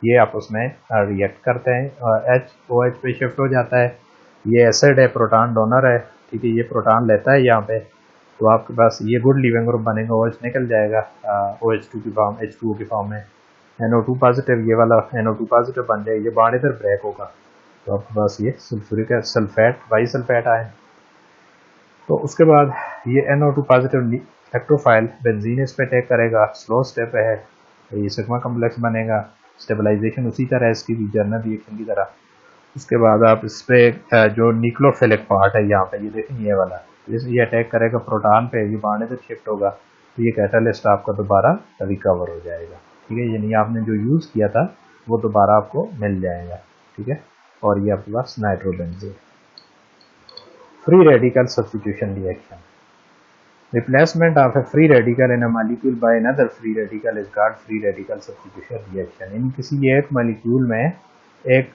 ये आपस में रिएक्ट करते हैं, H OH पे शिफ्ट हो जाता है। ये एसिड है, प्रोटॉन डोनर है, ठीक है, ये प्रोटॉन लेता है यहाँ पे, तो आपके पास ये गुड लीविंग ग्रुप बनेगा, OH निकल जाएगा OH2 की फॉर्म, H2O की फॉर्म में। NO2 पॉजिटिव, ये वाला NO2 पॉजिटिव बन जाएगा, ये बॉन्ड इधर ब्रेक होगा, तो आपके पास ये सल्फ्यूरिक सल्फेट, बाई सल्फेट आए। तो उसके बाद ये NO2 पॉजिटिव इलेक्ट्रोफाइल बेंजीन इस पे अटैक करेगा, स्लो स्टेप है, ये सिग्मा कम्प्लेक्स बनेगा, स्टेबलाइजेशन उसी तरह इसकी भी जर्नल रिएक्शन की तरह। उसके बाद आप इस पे जो निक्लोफिलिक पार्ट है यहाँ पे, ये देखें ये वाला, ये अटैक करेगा प्रोटॉन पे, ये बाहर इधर शिफ्ट होगा, तो ये कैटालिस्ट आपका दोबारा रिकवर हो जाएगा, ठीक है। यानी आपने जो यूज़ किया था वो दोबारा आपको मिल जाएगा, ठीक है। और ये आपके पास nitrobenzene. Free radical substitution reaction, replacement of a free radical in a molecule by another free radical is called free radical substitution reaction. यानी किसी एक मॉलिक्यूल में एक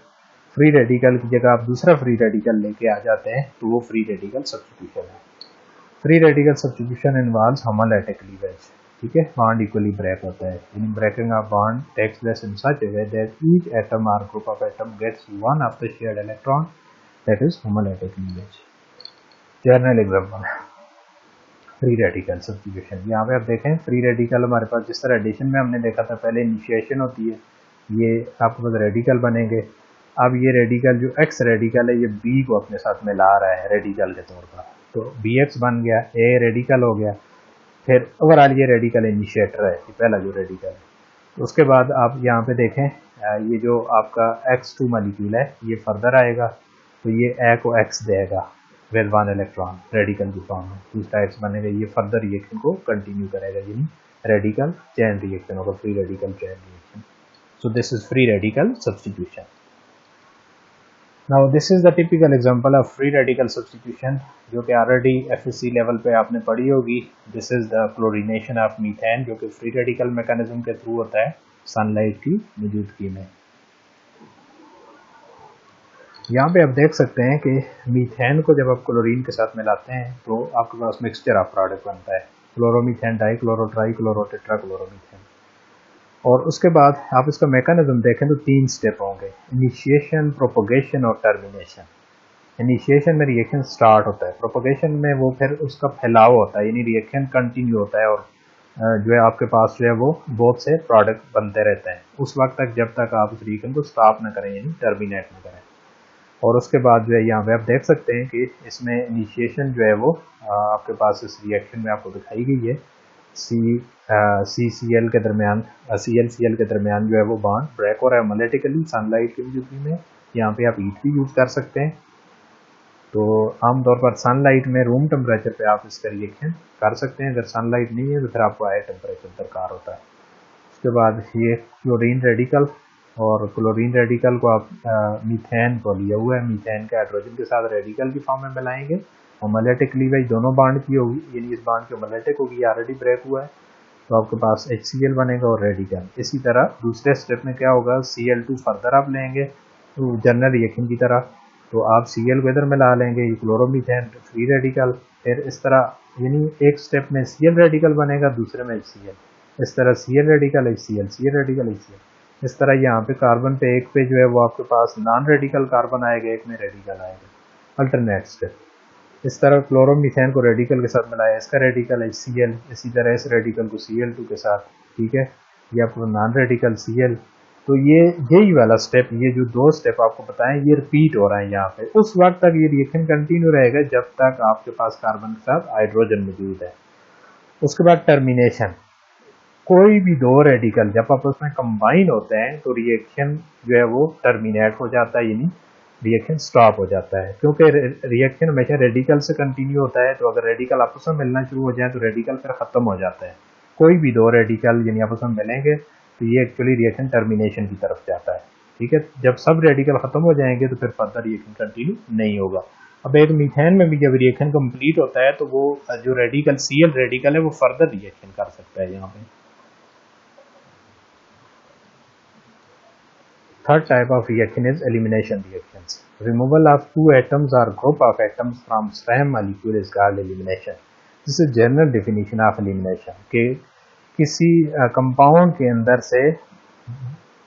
फ्री रेडिकल की जगह आप दूसरा फ्री रेडिकल लेके आ जाते हैं, तो वो फ्री रेडिकल सब्स्टिट्यूशन है। Free radical substitution involves homolytic cleavage, ठीक है, बॉन्ड इक्वली ब्रेक होता है। In breaking of bond takes place in such a way that each atom और group of atom gets one of the shared electron, that is homolytic cleavage. General example free radical substitution, यहाँ पे आप देखें फ्री रेडिकल हमारे पास जिस तरह एडिशन में हमने देखा था, पहले इनिशिएशन होती है, ये आपके पास रेडिकल बनेंगे। अब ये रेडिकल जो एक्स रेडिकल है, ये बी को अपने साथ मिला रहा है रेडिकल के तौर पर, तो BX बन गया, ए रेडिकल हो गया। फिर ओवरऑल ये रेडिकल इनिशिएटर है, ये पहला जो रेडिकल है। तो उसके बाद आप यहाँ पे देखें, ये जो आपका X2 मॉलिक्यूल है, ये फर्दर आएगा, तो ये ए को X देगा विद वन इलेक्ट्रॉन रेडिकल की फॉर्म में, दूसरा X बनेगा, ये फर्दर रिएक्शन को कंटिन्यू करेगा, यानी रेडिकल चेन रिएक्शन होगा, free radical chain reaction. So this is free radical substitution. Now this is the typical example of free radical substitution, जो कि already FSC लेवल पे आपने पढ़ी होगी। This is the chlorination of methane, जो कि free radical mechanism के थ्रू होता है सनलाइट की मौजूदगी में। यहाँ पे आप देख सकते हैं कि मीथेन को जब आप क्लोरीन के साथ मिलाते हैं तो आपके पास मिक्सचर ऑफ प्रोडक्ट बनता है, क्लोरोमीथेन, डाइक्लोरो, ट्राइक्लोरो, टेट्राक्लोरोमीथेन। और उसके बाद आप इसका मैकेनिज्म देखें तो 3 स्टेप होंगे, इनिशिएशन, प्रोपोगेशन और टर्मिनेशन। इनिशिएशन में रिएक्शन स्टार्ट होता है, प्रोपोगेशन में वो फिर उसका फैलाव होता है, यानी रिएक्शन कंटिन्यू होता है और जो है आपके पास जो है वो बहुत से प्रोडक्ट बनते रहते हैं उस वक्त तक जब तक आप उस रिएक्शन को स्टॉप ना करें, यानी टर्मिनेट ना करें। और उसके बाद जो है यहाँ पे आप देख सकते हैं कि इसमें इनिशिएशन जो है वो आपके पास इस रिएक्शन में आपको दिखाई गई है, CCl के दरमियान, ClCl के दरमियान जो है वो बॉन्ड ब्रेक हो रहा है मोलेटिकली सनलाइट की मौजूदगी में। यहाँ पे आप हीट भी यूज़ कर सकते हैं, तो आमतौर पर सनलाइट में रूम टेम्परेचर पे आप इसका रिएक्शन कर सकते हैं, अगर सनलाइट नहीं है तो फिर आपको हाई टेम्परेचर दरकार होता है। उसके बाद ये क्लोरीन रेडिकल, और क्लोरीन रेडिकल को आप मीथेन को लिया हुआ है, मीथेन का हाइड्रोजन के साथ रेडिकल की फॉर्म में मिलाएंगे, होमोलेटिक क्लीवेज दोनों बाड की होगी, यानी इस बाड की होमोलेटिक होगी, ऑलरेडी ब्रेक हुआ है, तो आपके पास HCl बनेगा और रेडिकल। इसी तरह दूसरे स्टेप में क्या होगा, Cl2 फर्दर आप लेंगे तो जनरल रिएक्शन की तरह, तो आप Cl को इधर मिला लेंगे, ये क्लोरोमीथेन फ्री रेडिकल, फिर इस तरह यानी एक स्टेप में Cl रेडिकल बनेगा, दूसरे में HCl, इस तरह Cl radical HCl, Cl radical HCl, इस तरह यहाँ पे कार्बन पे एक पे जो है वो आपके पास नॉन रेडिकल कार्बन आएगा, एक में रेडिकल आएगा, अल्टरनेट स्टेप। इस तरह क्लोरोमीथेन को रेडिकल के साथ मिलाया, इसका रेडिकल HCl, इसी तरह इस रेडिकल को Cl2 के साथ, ठीक है, ये आपको नॉन रेडिकल Cl। तो ये यही वाला स्टेप, ये जो दो स्टेप आपको बताएं, ये रिपीट हो रहा है यहाँ पे, उस वक्त तक ये रिएक्शन कंटिन्यू रहेगा जब तक आपके पास कार्बन के साथ हाइड्रोजन मौजूद है। उसके बाद टर्मिनेशन, कोई भी दो रेडिकल जब आपस में कंबाइन होते हैं तो रिएक्शन जो है वो टर्मिनेट हो जाता है, यानी रिएक्शन स्टॉप हो जाता है, क्योंकि रिएक्शन हमेशा रेडिकल से कंटिन्यू होता है, तो अगर रेडिकल आपस में मिलना शुरू हो जाए तो रेडिकल फिर खत्म हो जाता है। कोई भी दो रेडिकल यानी आपस में मिलेंगे तो ये एक्चुअली रिएक्शन टर्मिनेशन की तरफ जाता है, ठीक है। जब सब रेडिकल खत्म हो जाएंगे तो फिर फर्दर रिएक्शन कंटिन्यू नहीं होगा। अब एक मीथेन में भी जब रिएक्शन कंप्लीट होता है तो वो जो रेडिकल Cl रेडिकल है वो फर्दर रिएक्शन कर सकता है यहाँ पे। Third type of reaction is elimination reactions. Removal of two atoms or group of atoms from same molecule is called elimination. This is general definition of elimination. कि किसी कंपाउंड के अंदर से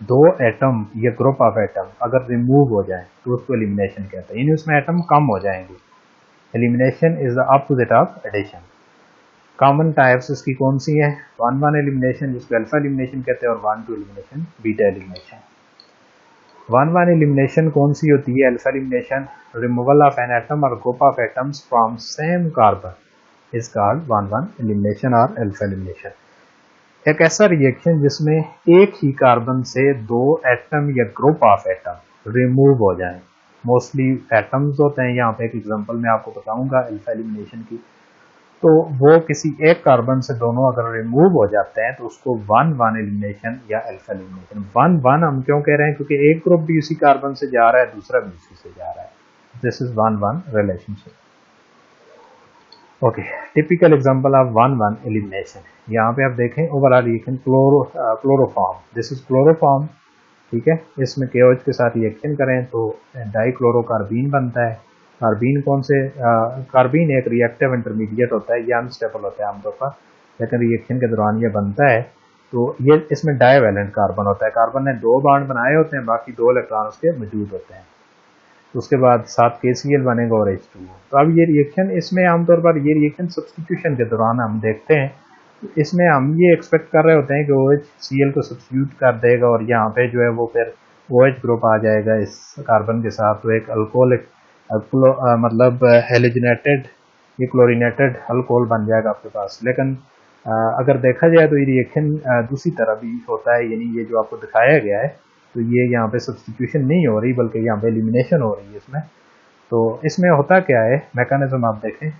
दो एटम या ग्रुप ऑफ एटम अगर रिमूव हो जाए तो उसको एलिमिनेशन कहते हैं, यानी उसमें एटम कम हो जाएंगे। Elimination is the opposite of addition. Common types इसकी कौन सी है, 1-1 एलिमिनेशन जिसको अल्फा एलिमिनेशन कहते हैं, और 1-2 एलिमिनेशन बीटा एलिमिनेशन। 1-1 एलिमिनेशन कौन सी होती है, alpha elimination, removal of an atom और group of atoms from same carbon is called 1-1 elimination or alpha elimination. एक ऐसा रिएक्शन जिसमें एक ही कार्बन से दो एटम या ग्रुप ऑफ एटम रिमूव हो जाएं, मोस्टली एटम्स होते हैं, यहाँ पे एक एग्जांपल मैं आपको बताऊंगा अल्फा एलिमिनेशन की, तो वो किसी एक कार्बन से दोनों अगर रिमूव हो जाते हैं तो उसको 1-1 एलिमिनेशन या अल्फा एलिमिनेशन। 1-1 हम क्यों कह रहे हैं, क्योंकि एक ग्रुप भी उसी कार्बन से जा रहा है, दूसरा भी उसी से जा रहा है, this is 1-1 relationship. Okay, typical example of 1-1 elimination, यहाँ पे आप देखें overall reaction chloroform, this is chloroform, ठीक है, इसमें KOH के साथ रिएक्शन करें तो डाइक्लोरोकार्बीन बनता है। कार्बीन कौन से, कार्बीन एक रिएक्टिव इंटरमीडिएट होता है, ये अनस्टेबल होता है आमतौर पर, लेकिन रिएक्शन के दौरान ये बनता है, तो ये इसमें डाइवैलेंट कार्बन होता है, कार्बन ने दो बॉन्ड बनाए होते हैं, बाकी दो इलेक्ट्रॉन उसके मौजूद होते हैं, तो उसके बाद साथ KCl बनेगा और H2O। तो अब ये रिएक्शन, इसमें आमतौर पर ये रिएक्शन सब्सटीट्यूशन के दौरान हम देखते हैं, इसमें हम ये एक्सपेक्ट कर रहे होते हैं कि OH Cl को सब्स्टिट्यूट कर देगा और यहाँ पे जो है वो फिर OH ग्रुप आ जाएगा इस कार्बन के साथ, तो एक अल्कोहलिक मतलब हेलोजिनेटेड ये क्लोरीनेटेड अल्कोहल बन जाएगा आपके पास। लेकिन अगर देखा जाए तो ये रिएक्शन दूसरी तरह भी होता है, यानी ये जो आपको दिखाया गया है तो ये यहाँ पे सब्स्टिट्यूशन नहीं हो रही बल्कि यहाँ पे एलिमिनेशन हो रही है इसमें। तो इसमें होता क्या है, मैकेनिज्म आप देखें,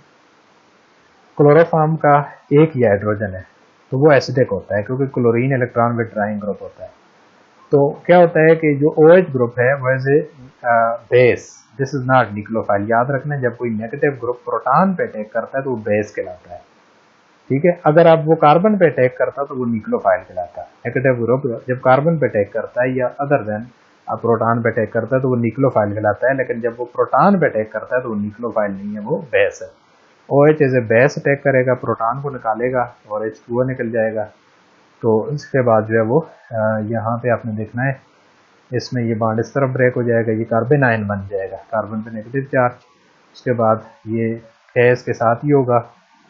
क्लोरोफॉर्म का एक ही हाइड्रोजन है तो वो एसिडिक होता है क्योंकि क्लोरीन इलेक्ट्रॉन विथड्राइंग ग्रुप होता है। तो क्या होता है कि जो OH ग्रुप है वो as a base, this is not nucleophile, याद रखना जब कोई नेगेटिव ग्रुप प्रोटॉन पे अटैक करता है तो वो बेस कहलाता है, ठीक है। अगर आप वो कार्बन पे अटैक करता है तो वो न्यूक्लियोफाइल कहलाता है। नेगेटिव ग्रुप जब कार्बन पे अटैक करता है या अदर देन प्रोटॉन पे अटैक करता है तो वो न्यूक्लियोफाइल कहलाता है, लेकिन जब वो प्रोटॉन पे अटैक करता है तो वो न्यूक्लियोफाइल नहीं है, वो बेस है। OH as a base attack करेगा, प्रोटॉन को निकालेगा और H2O निकल जाएगा। तो इसके बाद जो है वो यहाँ पे आपने देखना है, इसमें ये बॉन्ड इस तरफ ब्रेक हो जाएगा, ये कार्बन आयन बन जाएगा, कार्बन पे नेगेटिव चार्ज, उसके बाद ये K इसके साथ ही होगा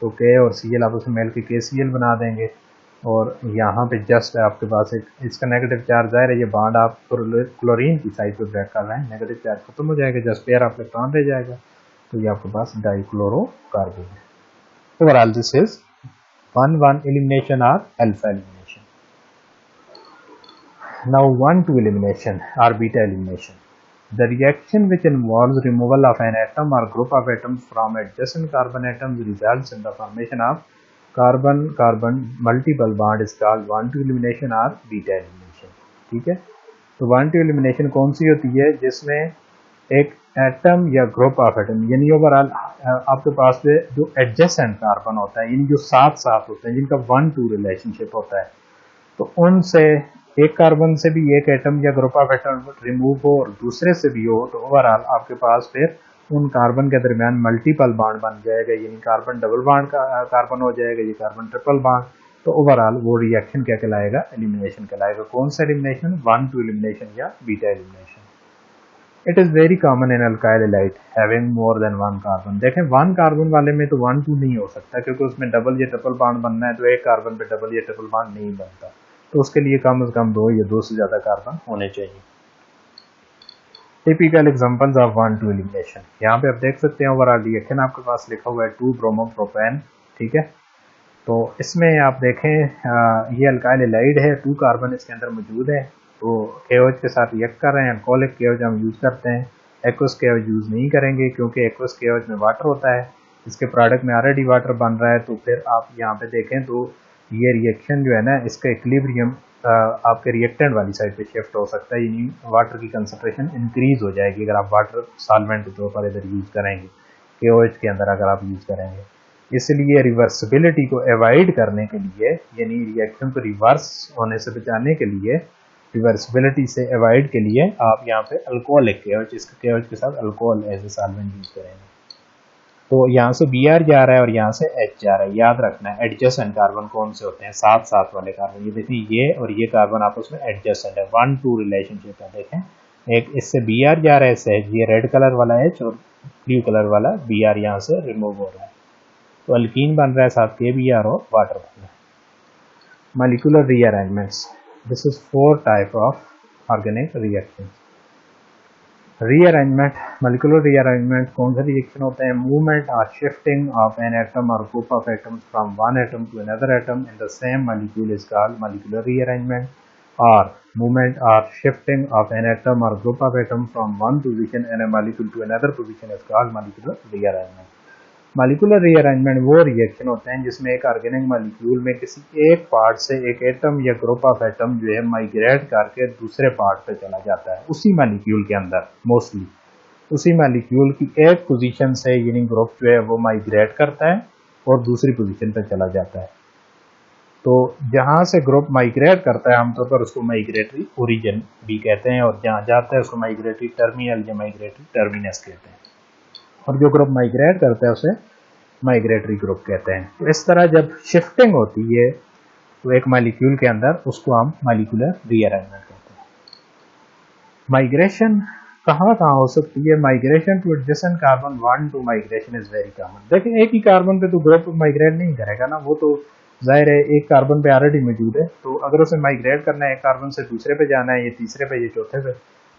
तो K और Cl आपस में मिल के KCl बना देंगे, और यहाँ पे जस्ट आपके पास एक इसका नेगेटिव चार्ज आ रहा है, ये बॉन्ड आप क्लोरीन की साइड पे ब्रेक कर रहे हैं, नेगेटिव चार्ज खत्म हो जाएगा, जस्ट पेयर ऑफ इलेक्ट्रॉन रह जाएगा, तो ये आपके पास डाइक्लोरोकार्बन है। Overall this is 1-1 elimination or alpha elimination. Now 1-2 elimination or beta elimination. The reaction which involves removal of an atom or group of atoms from adjacent carbon atoms results in the formation of carbon-carbon multiple bond is called 1-2 elimination or beta elimination. ठीक है, तो 1-2 एलिमिनेशन कौन सी होती है? जिसमें एक एटम या ग्रुप ऑफ एटम यानी ओवरऑल आपके पास में जो एडजेसेंट कार्बन होता है, यानी जो साथ साथ होते हैं, जिनका 1-2 रिलेशनशिप होता है, तो उनसे एक कार्बन से भी एक एटम या ग्रुप ऑफ एटम रिमूव हो और दूसरे से भी हो, तो ओवरऑल आपके पास फिर उन कार्बन के दरमियान मल्टीपल बॉन्ड बन जाएगा, यानी कार्बन डबल बॉन्ड का कार्बन हो जाएगा, ये कार्बन ट्रिपल बॉन्ड। तो ओवरऑल वो रिएक्शन क्या कहलाएगा? एलिमिनेशन कहलाएगा। कौन सा एलिमिनेशन? 1-2 एलिमिनेशन या beta elimination. It is very common in alkyl halide having more than 1 carbon. देखें 1 कार्बन वाले में तो 1-2 नहीं हो सकता, क्योंकि उसमें डबल या ट्रिपल बॉन्ड बनना है, तो एक कार्बन पे डबल या ट्रिपल बॉन्ड नहीं बनता, तो उसके लिए कम से कम 2 या 2 से ज़्यादा कार्बन होने चाहिए। टिपिकल एग्जांपल्स ऑफ 1-2 एलिमिनेशन, यहाँ पे आप देख सकते हैं ओवरऑल रिएक्शन आपके पास लिखा हुआ है 2-ब्रोमोप्रोपेन, ठीक है। तो इसमें आप देखें ये अल्काइल हैलाइड है, 2 कार्बन इसके अंदर मौजूद है, तो KOH के साथ रिएक्ट कर रहे हैं। अल्कोहलिक KOH हम यूज़ करते हैं, एक्वस KOH यूज़ नहीं करेंगे, क्योंकि एक्वस KOH में वाटर होता है, इसके प्रोडक्ट में ऑलरेडी वाटर बन रहा है। तो फिर आप यहाँ पे देखें तो ये रिएक्शन जो है ना, इसका इक्विलिब्रियम आपके रिएक्टेंट वाली साइड पे शिफ्ट हो सकता है, यानी वाटर की कंसंट्रेशन इंक्रीज हो जाएगी अगर आप वाटर सॉल्वेंट के तौर पर इधर यूज़ करेंगे, KOH के अंदर अगर आप यूज़ करेंगे। इसलिए रिवर्सिबिलिटी को अवॉइड करने के लिए, यानी रिएक्शन को रिवर्स होने से बचाने के लिए, रिवर्सिबिलिटी से अवॉइड के लिए आप यहाँ पे अल्कोहलिक KOH, इसके KOH के साथ alcohol as a solvent use करेंगे। तो यहाँ से Br जा रहा है और यहाँ से H जा रहा है, याद रखना है। एडजेसेंट कार्बन कौन से होते हैं? साथ साथ वाले कार्बन। ये देखिए ये और ये कार्बन आपस में एडजेसेंट है, 1-2 रिलेशनशिप है। देखें एक इससे Br जा रहा है, इससे H, ये रेड कलर वाला H और ब्लू कलर वाला Br यहाँ से रिमूव हो रहा है, तो अल्कीन बन रहा है, साथ KBr और वाटर बन रहा है। Molecular rearrangements, this is 4 type of organic reaction. Rearrangement, molecular rearrangement कौन से रिएक्शन होते हैं? मूवमेंट और शिफ्टिंग ऑफ एन एटम और group of atoms from one atom to another atom in the same molecule is called molecular rearrangement, और movement or shifting of an atom or group of atom from one position in a molecule to another position is called molecular rearrangement. Molecular rearrangement वो रिएक्शन होते हैं जिसमें एक ऑर्गेनिक मॉलिक्यूल में किसी एक पार्ट से एक एटम या ग्रुप ऑफ एटम जो है माइग्रेट करके दूसरे पार्ट पे चला जाता है, उसी मॉलिक्यूल के अंदर, मोस्टली उसी मॉलिक्यूल की एक पोजीशन से यानी ग्रुप जो है वो माइग्रेट करता है और दूसरी पोजीशन पे चला जाता है। तो जहाँ से ग्रुप माइग्रेट करता है आमतौर पर उसको माइग्रेटरी ओरिजिन भी कहते हैं, और जहाँ जाता है उसको माइग्रेटरी टर्मिनल या माइग्रेटरी टर्मिनस कहते हैं, और जो ग्रुप माइग्रेट करता है उसे माइग्रेटरी ग्रुप कहते हैं। तो इस तरह जब शिफ्टिंग होती है तो एक मॉलिक्यूल के अंदर, उसको हम मॉलिक्यूलर रीअरेंजमेंट कहते हैं। माइग्रेशन कहाँ हो सकती है? Migration two adjacent carbon 1-2 migration is very common. देखिए एक ही कार्बन पे तो ग्रुप माइग्रेट नहीं करेगा ना, वो तो जाहिर है एक कार्बन पे ऑलरेडी मौजूद है, तो अगर उसे माइग्रेट करना है एक कार्बन से दूसरे पे जाना है, ये तीसरे पे, ये चौथे पे,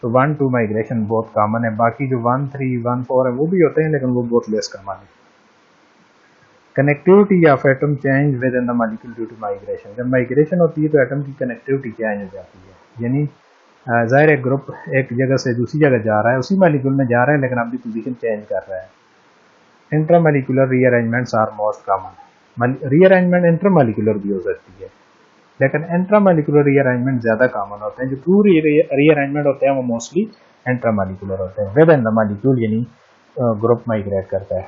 तो 1-2 माइग्रेशन बहुत कॉमन है। बाकी जो 1-3, 1-4 है वो भी होते हैं, लेकिन वो बहुत लेस कॉमन है। Connectivity of atom change within the molecule due to migration. जब माइग्रेशन होती है तो एटम की कनेक्टिविटी चेंज हो जाती है, यानी जाहिर है ग्रुप एक जगह से दूसरी जगह जा रहा है, उसी मॉलिक्यूल में जा रहा है, लेकिन अपनी पोजीशन चेंज कर रहा है। Intramolecular rearrangements are most common. Rearrangement intermolecular भी हो सकती है, लेकिन इंट्रामॉलिक्यूलर रीअरेंजमेंट ज़्यादा कॉमन होते हैं। जो ट्रू रीअरेंजमेंट होते हैं वो मोस्टली इंट्रामॉलिक्यूलर होते हैं, विद इन द मॉलिक्यूल, यानी ग्रुप माइग्रेट करता है।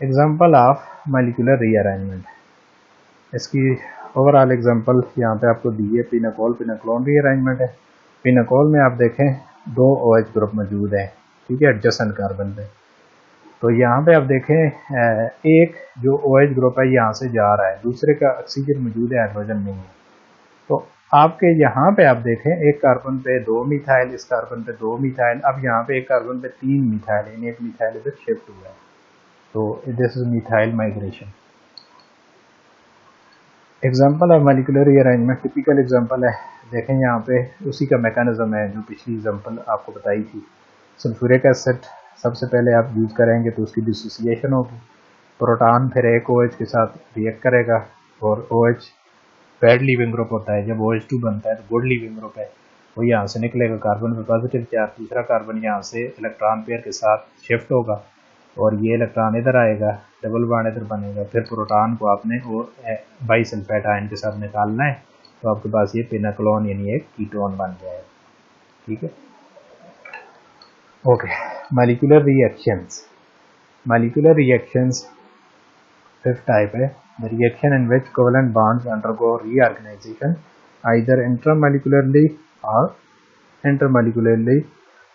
एग्जाम्पल ऑफ मॉलिक्यूलर रीअरेंजमेंट, इसकी ओवरऑल एग्जांपल यहाँ पे आपको दी है। पिनाकोल पिनाकोलोन रीअरेंजमेंट है। पिनाकोल में आप देखें 2 OH ग्रुप मौजूद हैं, ठीक है, एडजेसेंट कार्बन पे। तो यहाँ पे आप देखें एक जो OH ग्रुप है यहाँ से जा रहा है, दूसरे का ऑक्सीजन मौजूद है, हाइड्रोजन नहीं है। तो आपके यहाँ पे आप देखें एक कार्बन पे 2 मिथाइल, इस कार्बन पे 2 मिथाइल, अब यहाँ पे एक कार्बन पे 3 मिथाइल, यानी एक मिथाइल इधर शिफ्ट हुआ है। तो this is methyl migration. Example of molecular rearrangement, typical example है, देखें यहाँ पे उसी का मैकेनिज्म है जो पिछली एग्जाम्पल आपको बताई थी। सल्फ्यूरिक एसिड सबसे पहले आप यूज़ करेंगे तो उसकी डिसोसिएशन होगी, प्रोटॉन फिर एक OH के साथ रिएक्ट करेगा और OH बैड लीविंग ग्रुप होता है, जब OH2 बनता है तो गुड लीविंग ग्रुप है, वो यहाँ से निकलेगा कार्बन पे पॉजिटिव चार्ज, दूसरा कार्बन यहाँ से इलेक्ट्रॉन पेयर के साथ शिफ्ट होगा और ये इलेक्ट्रॉन इधर आएगा, डबल बॉन्ड इधर बनेगा, फिर प्रोटॉन को आपने वो बाईसल्फेट आयन के साथ निकालना है, तो आपके पास ये पिनाकोलोन यानी एक कीटोन बन जाएगा। ठीक है। Okay, molecular reactions. Molecular reactions fifth type है, the reaction in which covalent bonds undergo reorganisation either intramolecularly or intermolecularly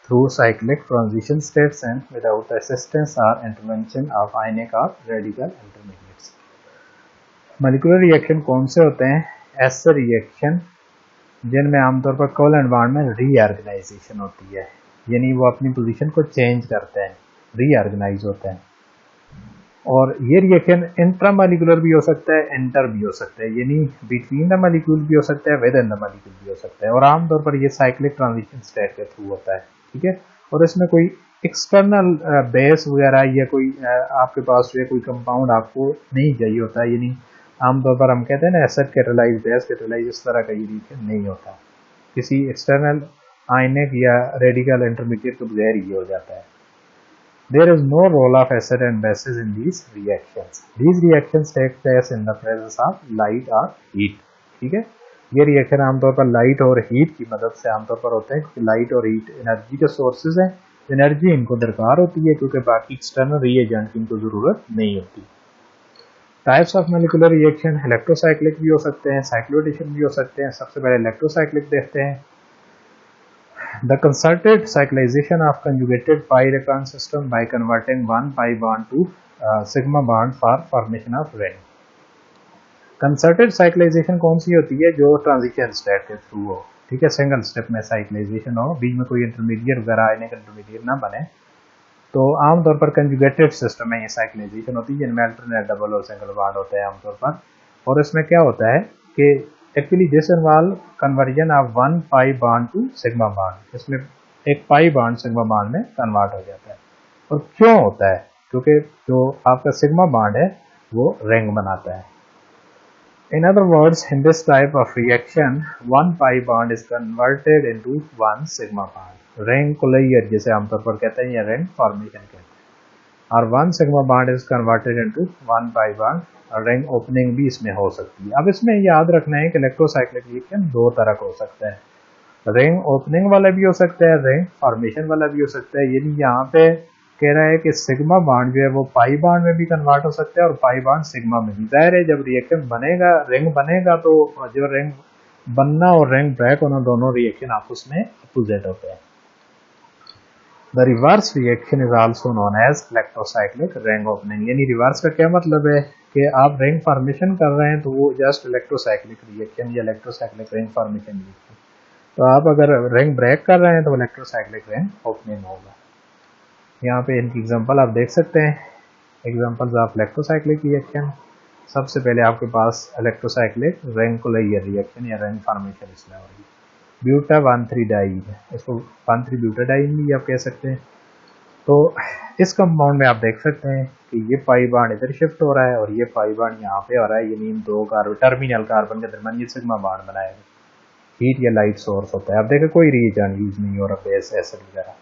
through cyclic transition states and without the assistance or intervention of ionic or radical intermediates. Molecular reaction कौन से होते हैं? ऐसे रिएक्शन जिनमें आमतौर पर कोवेलेंट बॉन्ड में रीऑर्गेनाइजेशन होती है, यानी वो अपनी पोजीशन को चेंज करते हैं, रीऑर्गेनाइज होते हैं। और ये रिएक्शन इंट्रामॉलिक्यूलर भी हो सकता है, इंटर भी हो सकता है, यानी बिटवीन द मॉलिक्यूल भी हो सकता है, विद इन द मॉलिक्यूल भी हो सकता है। और आमतौर पर ये साइक्लिक ट्रांजिशन स्टेट के थ्रू होता है, ठीक है। और इसमें कोई एक्सटर्नल बेस वगैरह या कोई आपके पास जो है कोई कंपाउंड आपको नहीं चाहिए होता है, यानी आमतौर पर हम कहते हैं ना एसिड कैटालाइज, बेस कैटालाइज, इस तरह का ये रिएक्शन नहीं होता, किसी एक्सटर्नल आयनिक या रेडिकल इंटरमीडिएट के बगैर ये हो जाता है। There is no role of acid and bases in these reactions. These reactions take place in the presence of light or heat. ठीक है, ये रिएक्शन आमतौर पर लाइट और हीट की मदद से आमतौर पर होते हैं, क्योंकि लाइट और हीट एनर्जी के सोर्सेज हैं, एनर्जी इनको दरकार होती है क्योंकि बाकी एक्सटर्नल रिएजेंट की इनको जरूरत नहीं होती। Types of molecular reaction electrocyclic भी हो सकते हैं, साइक्लोएडिशन भी हो सकते हैं। सबसे पहले इलेक्ट्रोसाइक्लिक देखते हैं। The concerted cyclization of conjugated pi-recurrent system by converting one pi bond to sigma bond for formation of ring. Concerted cyclization कौन सी होती है? जो ट्रांजिशन स्टेट के थ्रू हो, ठीक है, सिंगल स्टेप में साइक्लाइजेशन हो, बीच में कोई इंटरमीडिएट वगैरह आयनिक इंटरमीडिएट ना बने, तो आमतौर पर कंजुगेटेड सिस्टम में ये साइक्लाइजेशन होती है, जिनमें अल्टरनेट डबल और सिंगल बॉन्ड होते हैं आमतौर पर। और इसमें क्या होता है कि actually this involve conversion of one pi bond to sigma bond, इसमें एक पाई बॉन्ड सिग्मा बॉन्ड में कन्वर्ट हो जाता है। और क्यों होता है? क्योंकि जो आपका सिग्मा बॉन्ड है वो रिंग बनाता है। In other words, in this type of reaction one pi bond is converted into one sigma bond, ring को लेयर जिसे आमतौर पर कहते हैं या रिंग फॉर्मेशन कहते हैं, और one sigma bond is converted into one pi bond. Ring opening भी इसमें हो सकती है। अब इसमें याद रखना है कि इलेक्ट्रोसाइक्लिक रिएक्शन दो तरह का हो सकता है, रिंग ओपनिंग वाला भी हो सकता है, रिंग फॉर्मेशन वाला भी हो सकता है। यानी यहाँ पे कह रहा है कि सिग्मा बॉन्ड जो है वो पाई बॉन्ड में भी कन्वर्ट हो सकता है और पाई बॉन्ड सिग्मा में भी। जाहिर है जब रिएक्शन बनेगा, रिंग बनेगा, तो जो रिंग बनना और रिंग ब्रेक होना दोनों रिएक्शन आपस में अपोजिट होते हैं। The reverse reaction is also known as electrocyclic ring opening। यानी रिवर्स का क्या मतलब है कि आप रिंग फॉर्मेशन कर रहे हैं तो वो जस्ट इलेक्ट्रोसाइक्लिक रिएक्शन या इलेक्ट्रोसाइक्लिक रिंग फॉर्मेशन रिएक्शन, तो आप अगर रिंग ब्रेक कर रहे हैं तो इलेक्ट्रोसाइक्लिक रिंग ओपनिंग होगा। यहाँ पे इनकी एग्जांपल आप देख सकते हैं, एग्जांपल्स ऑफ इलेक्ट्रोसाइक्लिक रिएक्शन। सबसे पहले आपके पास इलेक्ट्रोसाइक्लिक रिंग कोलेयर रिएक्शन या रिंग फॉर्मेशन इसमें हो रही है। ब्यूटा 1,3 डाइन, इसको 1,3 ब्यूटाडाइन भी आप कह सकते हैं। तो इस कंपाउंड में आप देख सकते हैं कि ये पाई बॉन्ड इधर शिफ्ट हो रहा है और ये पाई बॉन्ड यहाँ पे हो रहा है, यानी इन दो कार्बन टर्मिनल कार्बन के दरमियान ये सिग्मा बॉन्ड बनाएगा। हीट या लाइट सोर्स होता है। आप देखें कोई रिएजेंट यूज नहीं हो रहा, बेस एसिड वगैरह।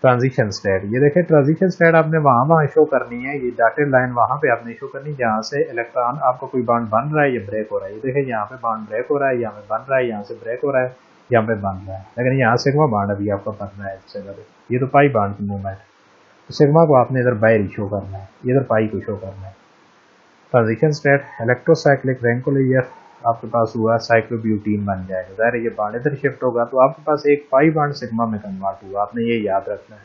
ट्रांजिशन स्टेट, ये देखें ट्रांजिशन स्टेट आपने वहाँ शो करनी है, ये डॉटेड लाइन वहाँ पे आपने शो करनी है जहाँ से इलेक्ट्रॉन आपको कोई बॉन्ड बन रहा है या ब्रेक हो रहा है। ये देखें यहाँ पे बॉन्ड ब्रेक हो रहा है, यहाँ पे बन रहा है, यहाँ से ब्रेक हो रहा है, यहाँ पे बन रहा है, लेकिन यहाँ सिग्मा बॉन्ड अभी आपका बन रहा है इससे इधर। ये तो पाई बॉन्ड की मूवमेंट, तो सिग्मा को आपने इधर बाहर शो करना है, इधर पाई को शो करना है। ट्रांजिशन स्टेट इलेक्ट्रोसाइक्लिक रिंग कोलेयर आपके पास हुआ, साइक्लोब्यूटीन बन जाएगा। ज़ाहिर है ये बॉन्ड इधर शिफ्ट होगा तो आपके पास एक पाई बॉन्ड सिग्मा में कन्वर्ट हुआ, आपने ये याद रखना है,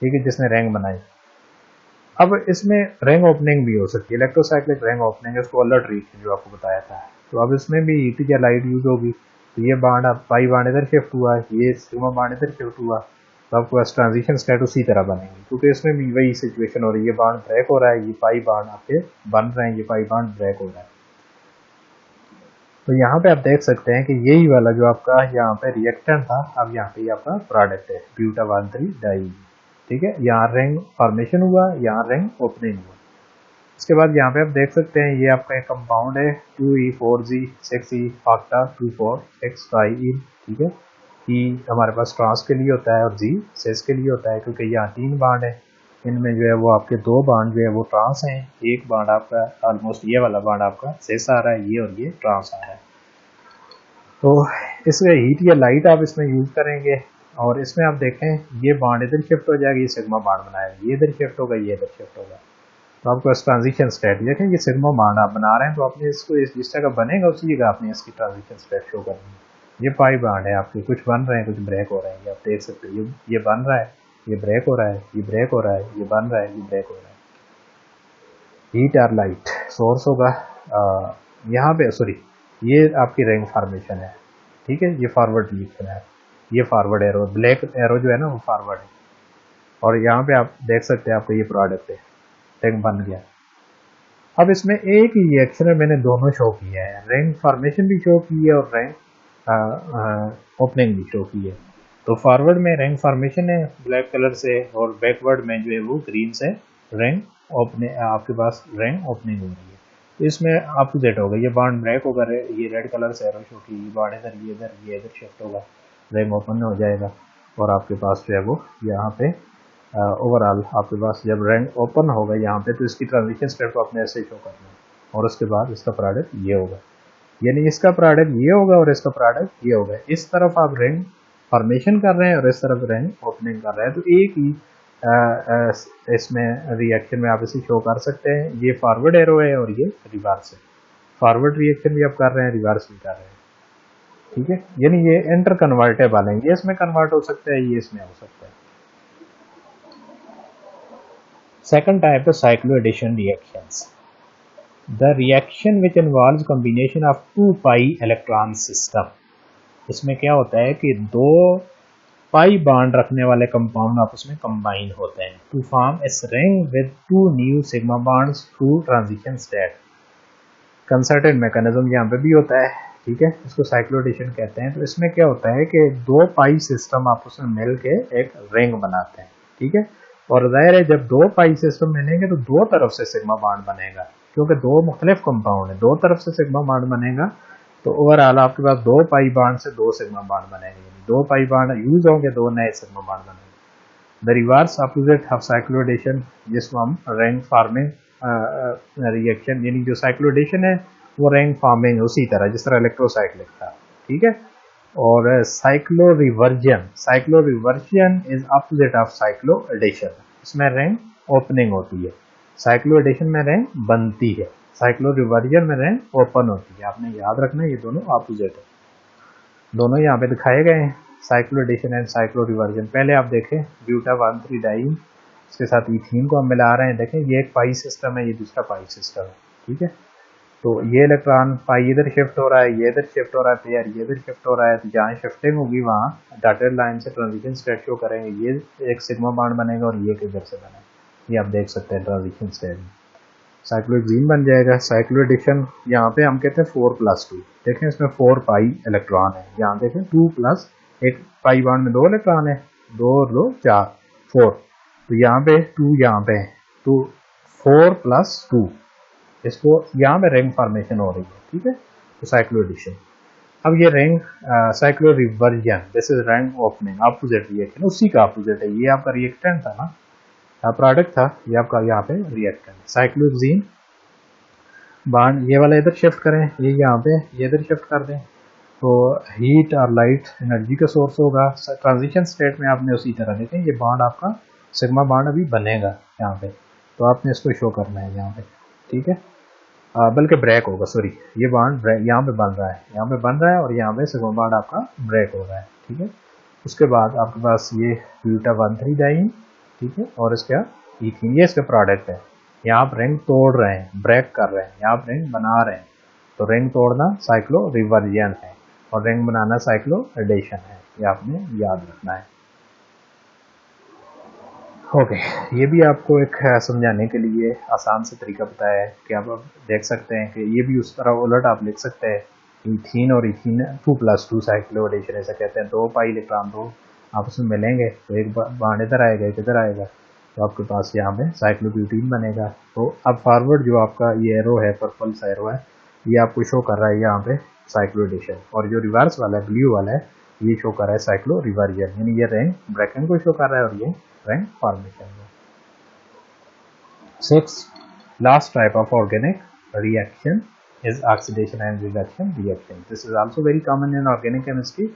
ठीक है, जिसने रिंग बनाई। अब इसमें रिंग ओपनिंग भी हो सकती है, इलेक्ट्रोसाइक्लिक रिंग ओपनिंग, इसको अलर्ट रिएक्शन जो आपको बताया था। तो अब इसमें भी हीट या लाइट यूज होगी, तो ये बॉन्ड अब पाई बॉन्ड इधर शिफ्ट हुआ, ये सिग्मा बॉन्ड इधर शिफ्ट हुआ, तो आपके पास ट्रांजिशन स्टेट उसी तरह बनेंगे, क्योंकि इसमें भी वही सिचुएशन हो रही है, ये बॉन्ड ब्रेक हो रहा है, ये पाई बॉन्ड आपके बन रहे हैं, ये पाई बॉन्ड ब्रेक हो रहा है। तो यहाँ पे आप देख सकते हैं कि यही वाला जो आपका यहाँ पे रिएक्टेंट था, अब यहाँ पे आपका प्रोडक्ट है ब्यूटा 1,3 डाइन, ठीक है। यहाँ रिंग फॉर्मेशन हुआ, यहाँ रिंग ओपनिंग हुआ। इसके बाद यहाँ पे आप देख सकते हैं ये आपका एक कंपाउंड है 2E4G6E ऑक्टा 2,4,6,5E, ठीक है। E हमारे पास ट्रांस के लिए होता है और G सेस के लिए होता है, क्योंकि यहाँ 3 बॉन्ड है, इनमें जो है वो आपके 2 बॉन्ड जो है वो ट्रांस हैं, एक बॉन्ड आपका ऑलमोस्ट ये वाला बॉन्ड आपका सेस आ रहा है, ये और ये ट्रांस आ रहा है। तो इसमें हीट या लाइट आप इसमें यूज करेंगे और इसमें आप देखें ये बॉन्ड इधर शिफ्ट हो जाएगा, ये सिग्मा बॉन्ड बनाएगा, ये इधर शिफ्ट होगा, ये इधर शिफ्ट होगा। तो आपको इस ट्रांजिशन स्टेट देखें, ये सिग्मा बॉन्ड आप बना रहे हैं, तो आपने इसको जिस जगह बनेगा उसी जगह आपने इसकी ट्रांजिशन स्टेट शो करनी है। ये पाई बॉन्ड है आपके, कुछ बन रहे हैं कुछ ब्रेक हो रहे हैं, ये आप देख सकते हो, ये बन रहा है, ये ब्रेक हो रहा है, ये ब्रेक हो रहा है, ये बन रहा है, ये ब्रेक हो रहा है। हीट और लाइट सोर्स होगा यहाँ पे, सॉरी ये आपकी रिंग फॉर्मेशन है, ठीक है, ये फॉरवर्ड रिएक्शन है, ये फॉरवर्ड एरो, ब्लैक एरो जो है ना वो फॉरवर्ड है, और यहाँ पे आप देख सकते हैं आपको ये प्रोडक्ट है, रिंग बन गया। अब इसमें एक रिएक्शन में मैंने दोनों शो किया है, रिंग फॉर्मेशन भी शो की है और रिंग ओपनिंग भी शो की है। तो फॉरवर्ड में रिंग फॉर्मेशन है ब्लैक कलर से, और बैकवर्ड में जो है वो ग्रीन से रिंग ओपनिंग, आपके पास रिंग ओपनिंग हो रही है। तो इसमें अपोजिट होगा, ये बॉन्ड ब्रेक होगा, ये रेड कलर से एरो शो की, ये बॉन्ड इधर, ये इधर शिफ्ट होगा, रिंग ओपन हो जाएगा, और आपके पास जो है वो यहाँ पे ओवरऑल आपके पास जब रिंग ओपन होगा यहाँ पे, तो इसकी ट्रांजिशन स्टेट को आपने ऐसे शो करना है, और उसके बाद इसका प्रोडक्ट ये होगा, यानी इसका प्रोडक्ट ये होगा और इसका प्रोडक्ट ये होगा। इस तरफ आप रिंग फॉर्मेशन कर रहे हैं और इस तरफ रिंग ओपनिंग कर रहे हैं, तो एक ही इसमें रिएक्शन में आप इसे शो कर सकते हैं। ये फॉरवर्ड एरो है और ये रिवर्स है, फॉरवर्ड रिएक्शन भी आप कर रहे हैं, रिवर्स भी कर रहे हैं, ठीक है, यानी ये इंटर कन्वर्टेबल है, ये इसमें कन्वर्ट हो सकता है, ये इसमें हो सकता है। Second type is cycloaddition reactions. The reaction which involves combination of two pi electron system. इसमें क्या होता है कि दो पाई बॉन्ड रखने वाले कंपाउंड आपस में कंबाइन होते हैं टू फॉर्म इस ring with two new sigma bonds through transition state. Concerted mechanism यहाँ पे भी होता है, ठीक है, इसको साइक्लोएडिशन कहते हैं। तो इसमें क्या होता है कि दो पाई सिस्टम आपस में मिल के एक रिंग बनाते हैं, ठीक है, और जाहिर है जब दो पाई सिस्टम मिलेंगे तो दो तरफ से सिग्मा बॉन्ड बनेगा, क्योंकि दो मुख्तलिफ कंपाउंड है, दो तरफ से सिग्मा बॉन्ड बनेगा, तो ओवरऑल आपके पास दो पाई बॉन्ड से दो सिग्मा बॉन्ड बनेंगे, दो पाई बॉन्ड यूज होंगे, दो नए सिग्मा बॉन्ड बनेंगे। The reverse opposite of cycloaddition, जिसको हम रिंग फॉर्मिंग रिएक्शन, यानी जो साइक्लोएडिशन है वो रिंग फॉर्मिंग उसी तरह जिस तरह इलेक्ट्रोसाइक्लिक था, ठीक है। और cyclo reversion is opposite of cycloaddition, इसमें रिंग ओपनिंग होती है, साइक्लोएडिशन में रिंग बनती है, साइक्लो रिवर्जन में रिंग ओपन होती है। आपने याद रखना ये दोनों अपोजिट है, दोनों यहाँ पे दिखाए गए हैं, साइक्लोएडिशन एंड साइक्लो रिवर्जन। पहले आप देखें ब्यूटा 1,3 डाइन, इसके साथ इथीन को हम मिला रहे हैं, देखें ये एक पाई सिस्टम है, ये दूसरा पाई सिस्टम है, ठीक है। तो ये इलेक्ट्रॉन पाई इधर शिफ्ट हो रहा है, ये इधर शिफ्ट हो रहा है, पेयर ये इधर शिफ्ट हो रहा है, तो जहाँ शिफ्टिंग होगी वहाँ डॉटेड लाइन से ट्रांजिशन स्टेट शो करेंगे, ये एक सिग्मा बॉन्ड बनेगा और ये किधर से बनेगा, ये आप देख सकते हैं ट्रांजिशन स्टेट में। साइक्लोहेक्सीन बन जाएगा। साइक्लोएडिशन यहाँ पे हम कहते हैं 4+2, देखें इसमें 4 पाई इलेक्ट्रॉन है, यहाँ देखें 2 प्लस एक पाई बॉन्ड में 2 इलेक्ट्रॉन है, 2 और 2 4 4, तो यहाँ पे 2 यहाँ पे, तो 4+2, इसको यहाँ पे रिंग फॉर्मेशन हो रही है, ठीक है। तो साइक्लोएडिशन। अब ये ring cyclo reversion, this is ring opening, opposite reaction, उसी का अपोजिट है, ये आपका रिएक्टेंट था ना, प्रोडक्ट था, ये आपका यहाँ पे रिएक्टेंट। साइक्लोहेक्सीन बॉन्ड ये वाला इधर शिफ्ट करें, ये यहाँ पे ये इधर शिफ्ट कर दें, तो हीट और लाइट एनर्जी का सोर्स होगा। ट्रांजिशन स्टेट में आपने उसी तरह देखें, ये बॉन्ड आपका सिग्मा बॉन्ड अभी बनेगा यहाँ पे, तो आपने इसको शो करना है यहाँ पे, ठीक है, बल्कि ब्रेक होगा, सॉरी, ये बॉन्ड यहाँ पे बन रहा है, यहाँ पे बन रहा है, और यहाँ पे सिग्मा बॉन्ड आपका ब्रेक हो रहा है, ठीक है। उसके बाद आपके पास ये ब्यूटा 1,3 डाइन, ठीक है, और इसका इथीन, ये इसका प्रोडक्ट है। यहाँ आप रिंग तोड़ रहे हैं, ब्रेक कर रहे हैं, यहाँ आप रिंग बना रहे हैं, तो रिंग तोड़ना साइक्लो रिवर्जन है और रिंग बनाना साइक्लो एडिशन है, ये आपने याद रखना है। ओके, ये भी आपको एक समझाने के लिए आसान से तरीका बताया है कि आप देख सकते हैं कि ये भी उस तरह उलट आप लिख सकते हैं, इथीन और इथीन 2+2 साइक्लो एडिशन ऐसा कहते हैं, 2 पाई इलेक्ट्रॉन दो आपस में मिलेंगे, तो एक बॉन्ड इधर आएगा, एक इधर आएगा, तो आपके पास यहाँ पे साइक्लोब्यूटीन बनेगा। तो अब फॉरवर्ड जो आपका ये एरो है, पर्पल सा एरो है, ये आपको शो कर रहा है यहाँ पे साइक्लो एडिशन, और जो रिवर्स वाला है ब्लू वाला है ये शो कर रहा है साइक्लो रिवर्जन, यानी ये रिंग ब्रेकिंग को शो कर रहा है और ये रिंग फॉर्मेशन को। 6 last type of organic reaction is oxidation and reduction reaction. This is also very common in organic chemistry.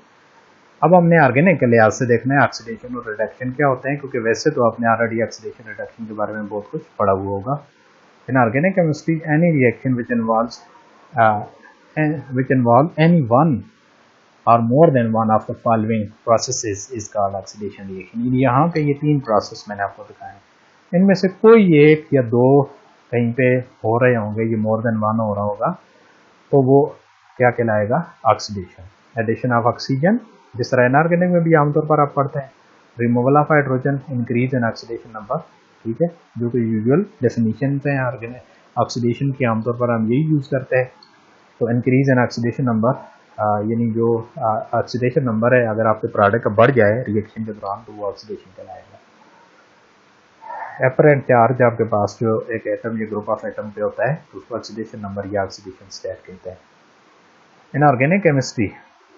अब हमने ऑर्गेनिक के लिहाज से देखना है ऑक्सीडेशन और रिडक्शन क्या होते हैं, क्योंकि वैसे तो आपने ऑलरेडी ऑक्सीडेशन रिडक्शन के बारे में बहुत कुछ पढ़ा हुआ होगा। इन organic chemistry any reaction which involve any one or more than one of the following processes is called oxidation reaction। यहाँ पे ये 3 प्रोसेस मैंने आपको दिखाए हैं, इनमें से कोई एक या दो कहीं पे हो रहे होंगे, ये मोर देन वन हो रहा होगा, तो वो क्या कहलाएगा, ऑक्सीडेशन। एडिशन ऑफ ऑक्सीजन, जिस तरह इनऑर्गेनिक में भी आमतौर पर आप पढ़ते हैं, removal of hydrogen, increase in oxidation number, ठीक है, जो कि यूजुअल डेफिनेशन हैं ऑर्गेनिक ऑक्सीडेशन की, आमतौर पर हम यही यूज़ करते हैं। तो इंक्रीज इन ऑक्सीडेशन नंबर यानी जो ऑक्सीडेशन नंबर है अगर आपके प्रोडक्ट का बढ़ जाए रिएक्शन के दौरान, तो वो ऑक्सीडेशन कहलाएगा। एपरेंट चार्ज आपके पास जो एक एटम या ग्रुप ऑफ एटम पे होता है, तो उसको ऑक्सीडेशन नंबर या ऑक्सीडेशन स्टेट कहते हैं। In organic chemistry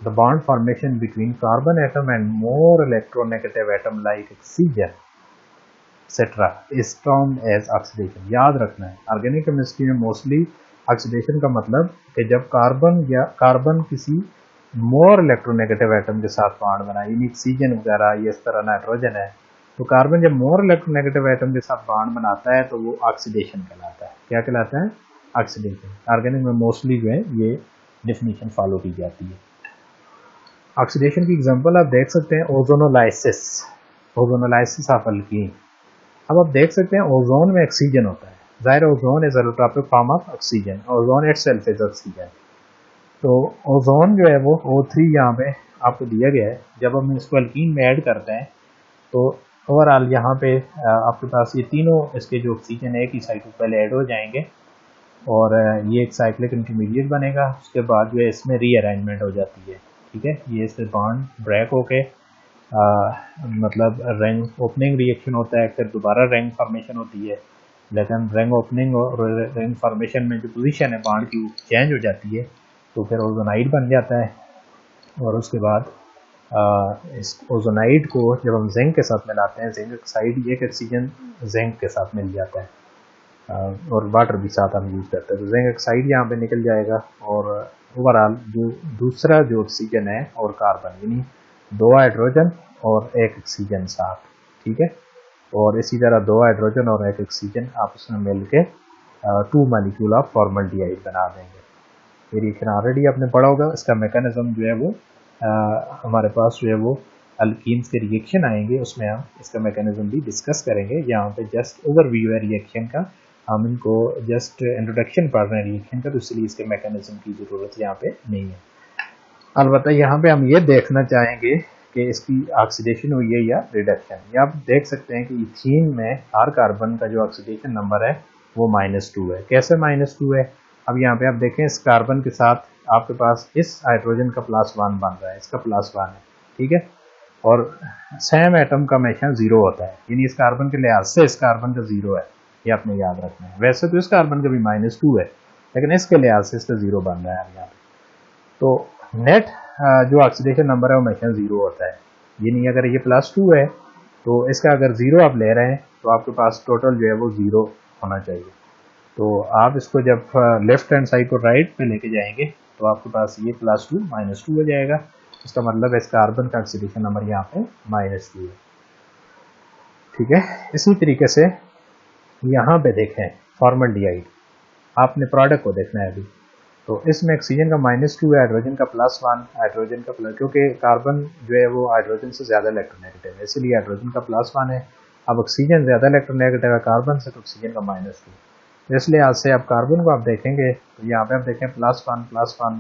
the bond formation between carbon atom and more electronegative atom like oxygen etcetera is termed as oxidation. याद रखना है, ऑर्गेनिक केमिस्ट्री में मोस्टली ऑक्सीडेशन का मतलब कि जब कार्बन किसी मोर इलेक्ट्रोनेगेटिव एटम के साथ बॉन्ड बनाए, यानी ऑक्सीजन वगैरह ये इस तरह नाइट्रोजन है, तो कार्बन जब मोर इलेक्ट्रोनेगेटिव एटम के साथ बॉन्ड बनाता है तो वो ऑक्सीडेशन कहलाता है। क्या कहलाता है, ऑक्सीडेशन। ऑर्गेनिक में मोस्टली जो है ये डेफिनेशन फॉलो की जाती है। ऑक्सीडेशन की एग्जांपल आप देख सकते हैं, ओजोनोलाइसिस, ओजोनोलाइसिस ऑफ अल्कीन। अब आप देख सकते हैं ओजोन में ऑक्सीजन होता है, ज़ाहिर ozone is allotropic form of oxygen, ozone itself is oxygen. तो ओजोन जो है वो O3 यहाँ पे आपको दिया गया है। जब हम इसको अल्कीन में ऐड करते हैं तो ओवरऑल यहाँ पे आपके पास ये तीनों इसके जो ऑक्सीजन है एक ही साइड पर पहले ऐड हो जाएंगे और ये एक साइक्लिक इंटरमीडिएट बनेगा। उसके बाद जो है इसमें रीअरेंजमेंट हो जाती है, ठीक है, ये इससे बॉन्ड ब्रेक होके मतलब रिंग ओपनिंग रिएक्शन होता है, फिर दोबारा रिंग फॉर्मेशन होती है। लेकिन रिंग ओपनिंग और रिंग फॉर्मेशन में जो पोजीशन है बॉन्ड की चेंज हो जाती है, तो फिर ओजोनाइड बन जाता है। और उसके बाद इस ओजोनाइड को जब हम जिंक के साथ मिलाते हैं, जिंक ऑक्साइड एक ऑक्सीजन जिंक के साथ मिल जाता है और वाटर भी साथ हम यूज़ करते हैं, तो जिंक ऑक्साइड यहाँ पे निकल जाएगा और ओवरऑल जो दूसरा जो ऑक्सीजन है और कार्बन, यानी 2 हाइड्रोजन और 1 ऑक्सीजन साथ, ठीक है, और इसी तरह 2 हाइड्रोजन और 1 ऑक्सीजन आपस में मिल के 2 मालिक्यूल ऑफ फॉर्मल्डिहाइड बना देंगे। ये रिएक्शन ऑलरेडी आपने पढ़ा होगा, इसका मैकेनिज्म जो है वो हमारे पास जो है वो अल्कीन्स के रिएक्शन आएंगे, उसमें हम इसका मैकेनिज्म भी डिस्कस करेंगे। यहाँ पे जस्ट ओवरव्यू है रिएक्शन का, हम इनको जस्ट इंट्रोडक्शन पढ़ रहे हैं रिएक्शन का, तो इसलिए इसके मैकेनिज्म की ज़रूरत यहाँ पे नहीं है। अलबत्ता यहाँ पे हम ये देखना चाहेंगे कि इसकी ऑक्सीडेशन हुई है या रिडक्शन। ये आप देख सकते हैं कि इथीन में हर कार्बन का जो ऑक्सीडेशन नंबर है वो -2 है। कैसे -2 है, अब यहाँ पे आप देखें, इस कार्बन के साथ आपके पास इस हाइड्रोजन का +1 बन रहा है, इसका +1 है, ठीक है, और सेम एटम का हमेशा 0 होता है, यानी इस कार्बन के लिहाज से इस कार्बन का 0 है, ये आपने याद रखना है। वैसे तो इस कार्बन का भी -2 है, लेकिन इसके लिहाज से इसका 0 बन रहा है यहाँ पे। तो नेट जो ऑक्सीडेशन नंबर है वो हमेशा 0 होता है, यानी अगर ये +2 है तो इसका अगर 0 आप ले रहे हैं तो आपके पास टोटल जो है वो 0 होना चाहिए। तो आप इसको जब लेफ्ट हैंड साइड को राइट पे लेके जाएंगे तो आपके पास ये +2 -2 हो जाएगा। इसका मतलब है इस कार्बन का ऑक्सीडेशन नंबर यहाँ पे -2 है, ठीक है। इसी तरीके से यहाँ पे देखें फॉर्मल्डिहाइड, आपने प्रोडक्ट को देखना है अभी, तो इसमें ऑक्सीजन का -2 है, हाइड्रोजन का +1, हाइड्रोजन का क्योंकि कार्बन जो है वो हाइड्रोजन से ज़्यादा इलेक्ट्रोनेगेटिव है, इसीलिए हाइड्रोजन का +1 है। अब ऑक्सीजन ज़्यादा इलेक्ट्रोनेगेटिव है कार्बन से, तो ऑक्सीजन का -2, इसलिए आज से आप कार्बन को आप देखेंगे तो यहाँ पे आप देखें +1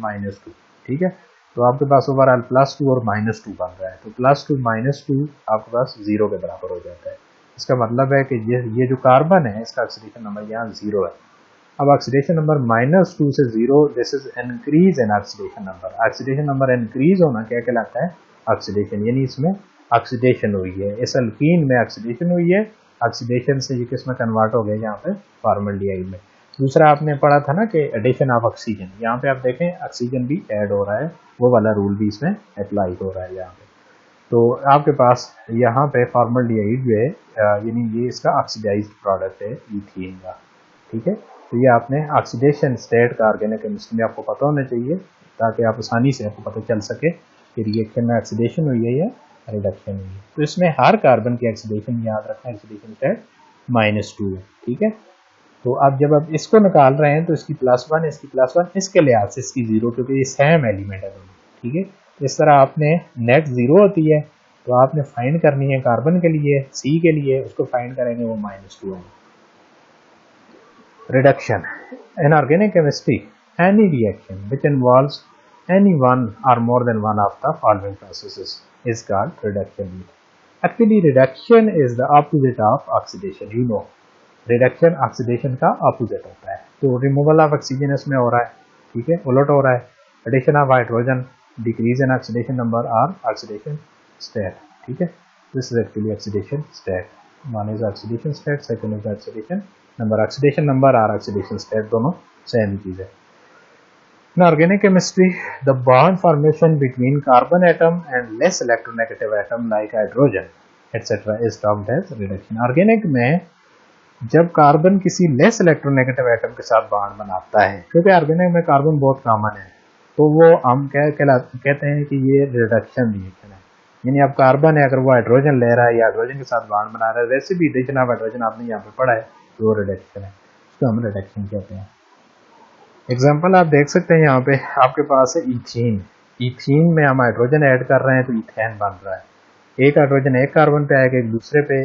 -2, ठीक है, तो आपके पास ओवरऑल +2 और -2 बन रहा है, तो +2 -2 आपके पास 0 के बराबर हो जाता है। इसका मतलब है कि ये जो कार्बन है इसका ऑक्सीडेशन नंबर यहाँ 0 है। अब ऑक्सीडेशन नंबर -2 से 0, this is increase in oxidation number. Oxidation number increase होना क्या कहलाता है, ऑक्सीडेशन, यानी इसमें ऑक्सीडेशन हुई है, इस अल्कीन में ऑक्सीडेशन हुई है, ऑक्सीडेशन से ये किस में कन्वर्ट हो गया यहाँ पे फॉर्मल्डिहाइड में। दूसरा आपने पढ़ा था ना कि एडिशन ऑफ ऑक्सीजन, यहाँ पे आप देखें ऑक्सीजन भी ऐड हो रहा है, वो वाला रूल भी इसमें अप्लाई हो रहा है यहाँ पे। तो आपके पास यहाँ पे फॉर्मल्डिहाइड जो है यानी ये इसका ऑक्सीडाइज्ड प्रोडक्ट है इथीन का, ठीक है। तो ये आपने ऑक्सीडेशन स्टेट का ऑर्गेनिक केमिस्ट्री में आपको पता होना चाहिए ताकि आप आसानी से आपको पता चल सके कि रिएक्शन में ऑक्सीडेशन हुई है या रिडक्शन हुई है। तो इसमें हर कार्बन की ऑक्सीडेशन याद रखना, ऑक्सीडेशन स्टेट -2 है, ठीक है। तो अब जब आप इसको निकाल रहे हैं तो इसकी +1 इसकी +1 इसके लिहाज से इसकी 0, क्योंकि ये सेम एलिमेंट है दोनों, ठीक है। तो इस तरह आपने नेट 0 होती है तो आपने फाइंड करनी है कार्बन के लिए, सी के लिए उसको फाइंड करेंगे, वो -2 है। Reduction. In organic chemistry, any reaction which involves any one or more than one of the following processes is called reduction. Actually, reduction is the opposite of oxidation. You know, reduction oxidation का opposite होता है। तो removal of oxygen इसमें हो रहा है, ठीक है, उलट हो रहा है। Addition of hydrogen, decrease in oxidation number or oxidation state, ठीक है। This is actually oxidation state. One is oxidation state, second is oxidation number. Oxidation number और ऑक्सीडेशन स्टेट दोनों सेम ही चीज है। In organic chemistry, the bond formation between carbon atom and less electronegative atom like hydrogen etc. is termed as reduction. Organic में जब कार्बन किसी लेस इलेक्ट्रोनेगेटिव एटम के साथ बॉन्ड बनाता है, क्योंकि ऑर्गेनिक में कार्बन बहुत कॉमन है, तो वो हम कहते हैं कि ये रिडक्शन रिएक्शन है। यानी अब कार्बन है, अगर वो हाइड्रोजन ले रहा है या हाइड्रोजन के साथ बॉन्ड बना रहा है, वैसे भी एडिशन ऑफ हाइड्रोजन आपने यहाँ पे पढ़ा है, वो रिडक्शन है, उसको हम रिडक्शन कहते हैं। एग्जांपल आप देख सकते हैं यहाँ पे आपके पास है इथीन। इथीन में हम हाइड्रोजन ऐड कर रहे हैं तो इथेन बन रहा है। एक हाइड्रोजन एक कार्बन पे आएगा, एक दूसरे पे,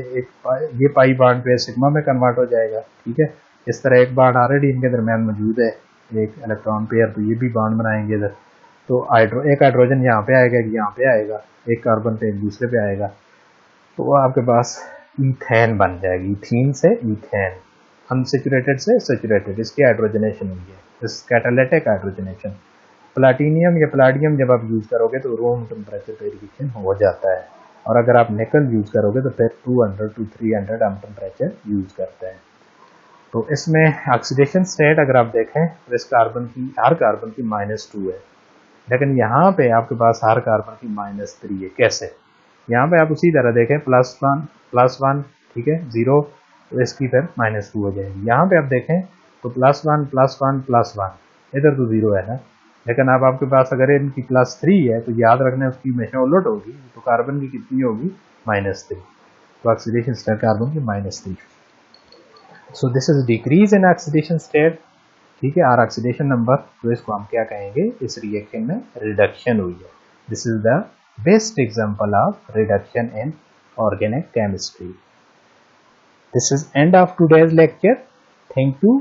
ये पाई बॉन्ड पे सिग्मा में कन्वर्ट हो जाएगा, ठीक है। इस तरह एक बॉन्ड ऑलरेडी इनके दरमियान मौजूद है, एक इलेक्ट्रॉन पेयर, तो ये भी बॉन्ड बनाएंगे इधर। तो एक हाइड्रोजन यहाँ पे आएगा, एक यहाँ पे आएगा, एक कार्बन पे एक दूसरे पे आएगा, तो वो आपके पास ईथेन बन जाएगी। इथीन से ईथेन, अनसेचुरेटेड से सेचुरेटेड, इसकी हाइड्रोजनेशन हुई है, इस कैटालिटिक हाइड्रोजनेशन। प्लाटीनियम या प्लाडियम जब आप यूज करोगे तो रूम टेम्परेचर पे रिएक्शन हो जाता है, और अगर आप निकल यूज करोगे तो फिर 200 to 300 हम टेम्परेचर यूज करते हैं। तो इसमें ऑक्सीडेशन स्टेट अगर आप देखें तो इस कार्बन की, हर कार्बन की -2 है, लेकिन यहाँ पे आपके पास हर कार्बन की -3 है। कैसे? यहाँ पे आप उसी तरह देखें, +1 ठीक है, 0, तो इसकी फिर -2 हो जाएगी। यहाँ पे आप देखें तो +1 +1 +1, इधर तो 0 है ना, लेकिन अब आपके पास अगर इनकी +3 है तो याद रखना उसकी हमेशा उलट होगी, तो कार्बन की कितनी होगी? -3। तो ऑक्सीडेशन स्टेट कार्बन की -3। So this is decrease in oxidation state, ठीक है, और ऑक्सीडेशन नंबर, तो इसको हम क्या कहेंगे? इस रिएक्शन में रिडक्शन हुई है। This is the best example of reduction in organic chemistry. This is end of today's lecture. Thank you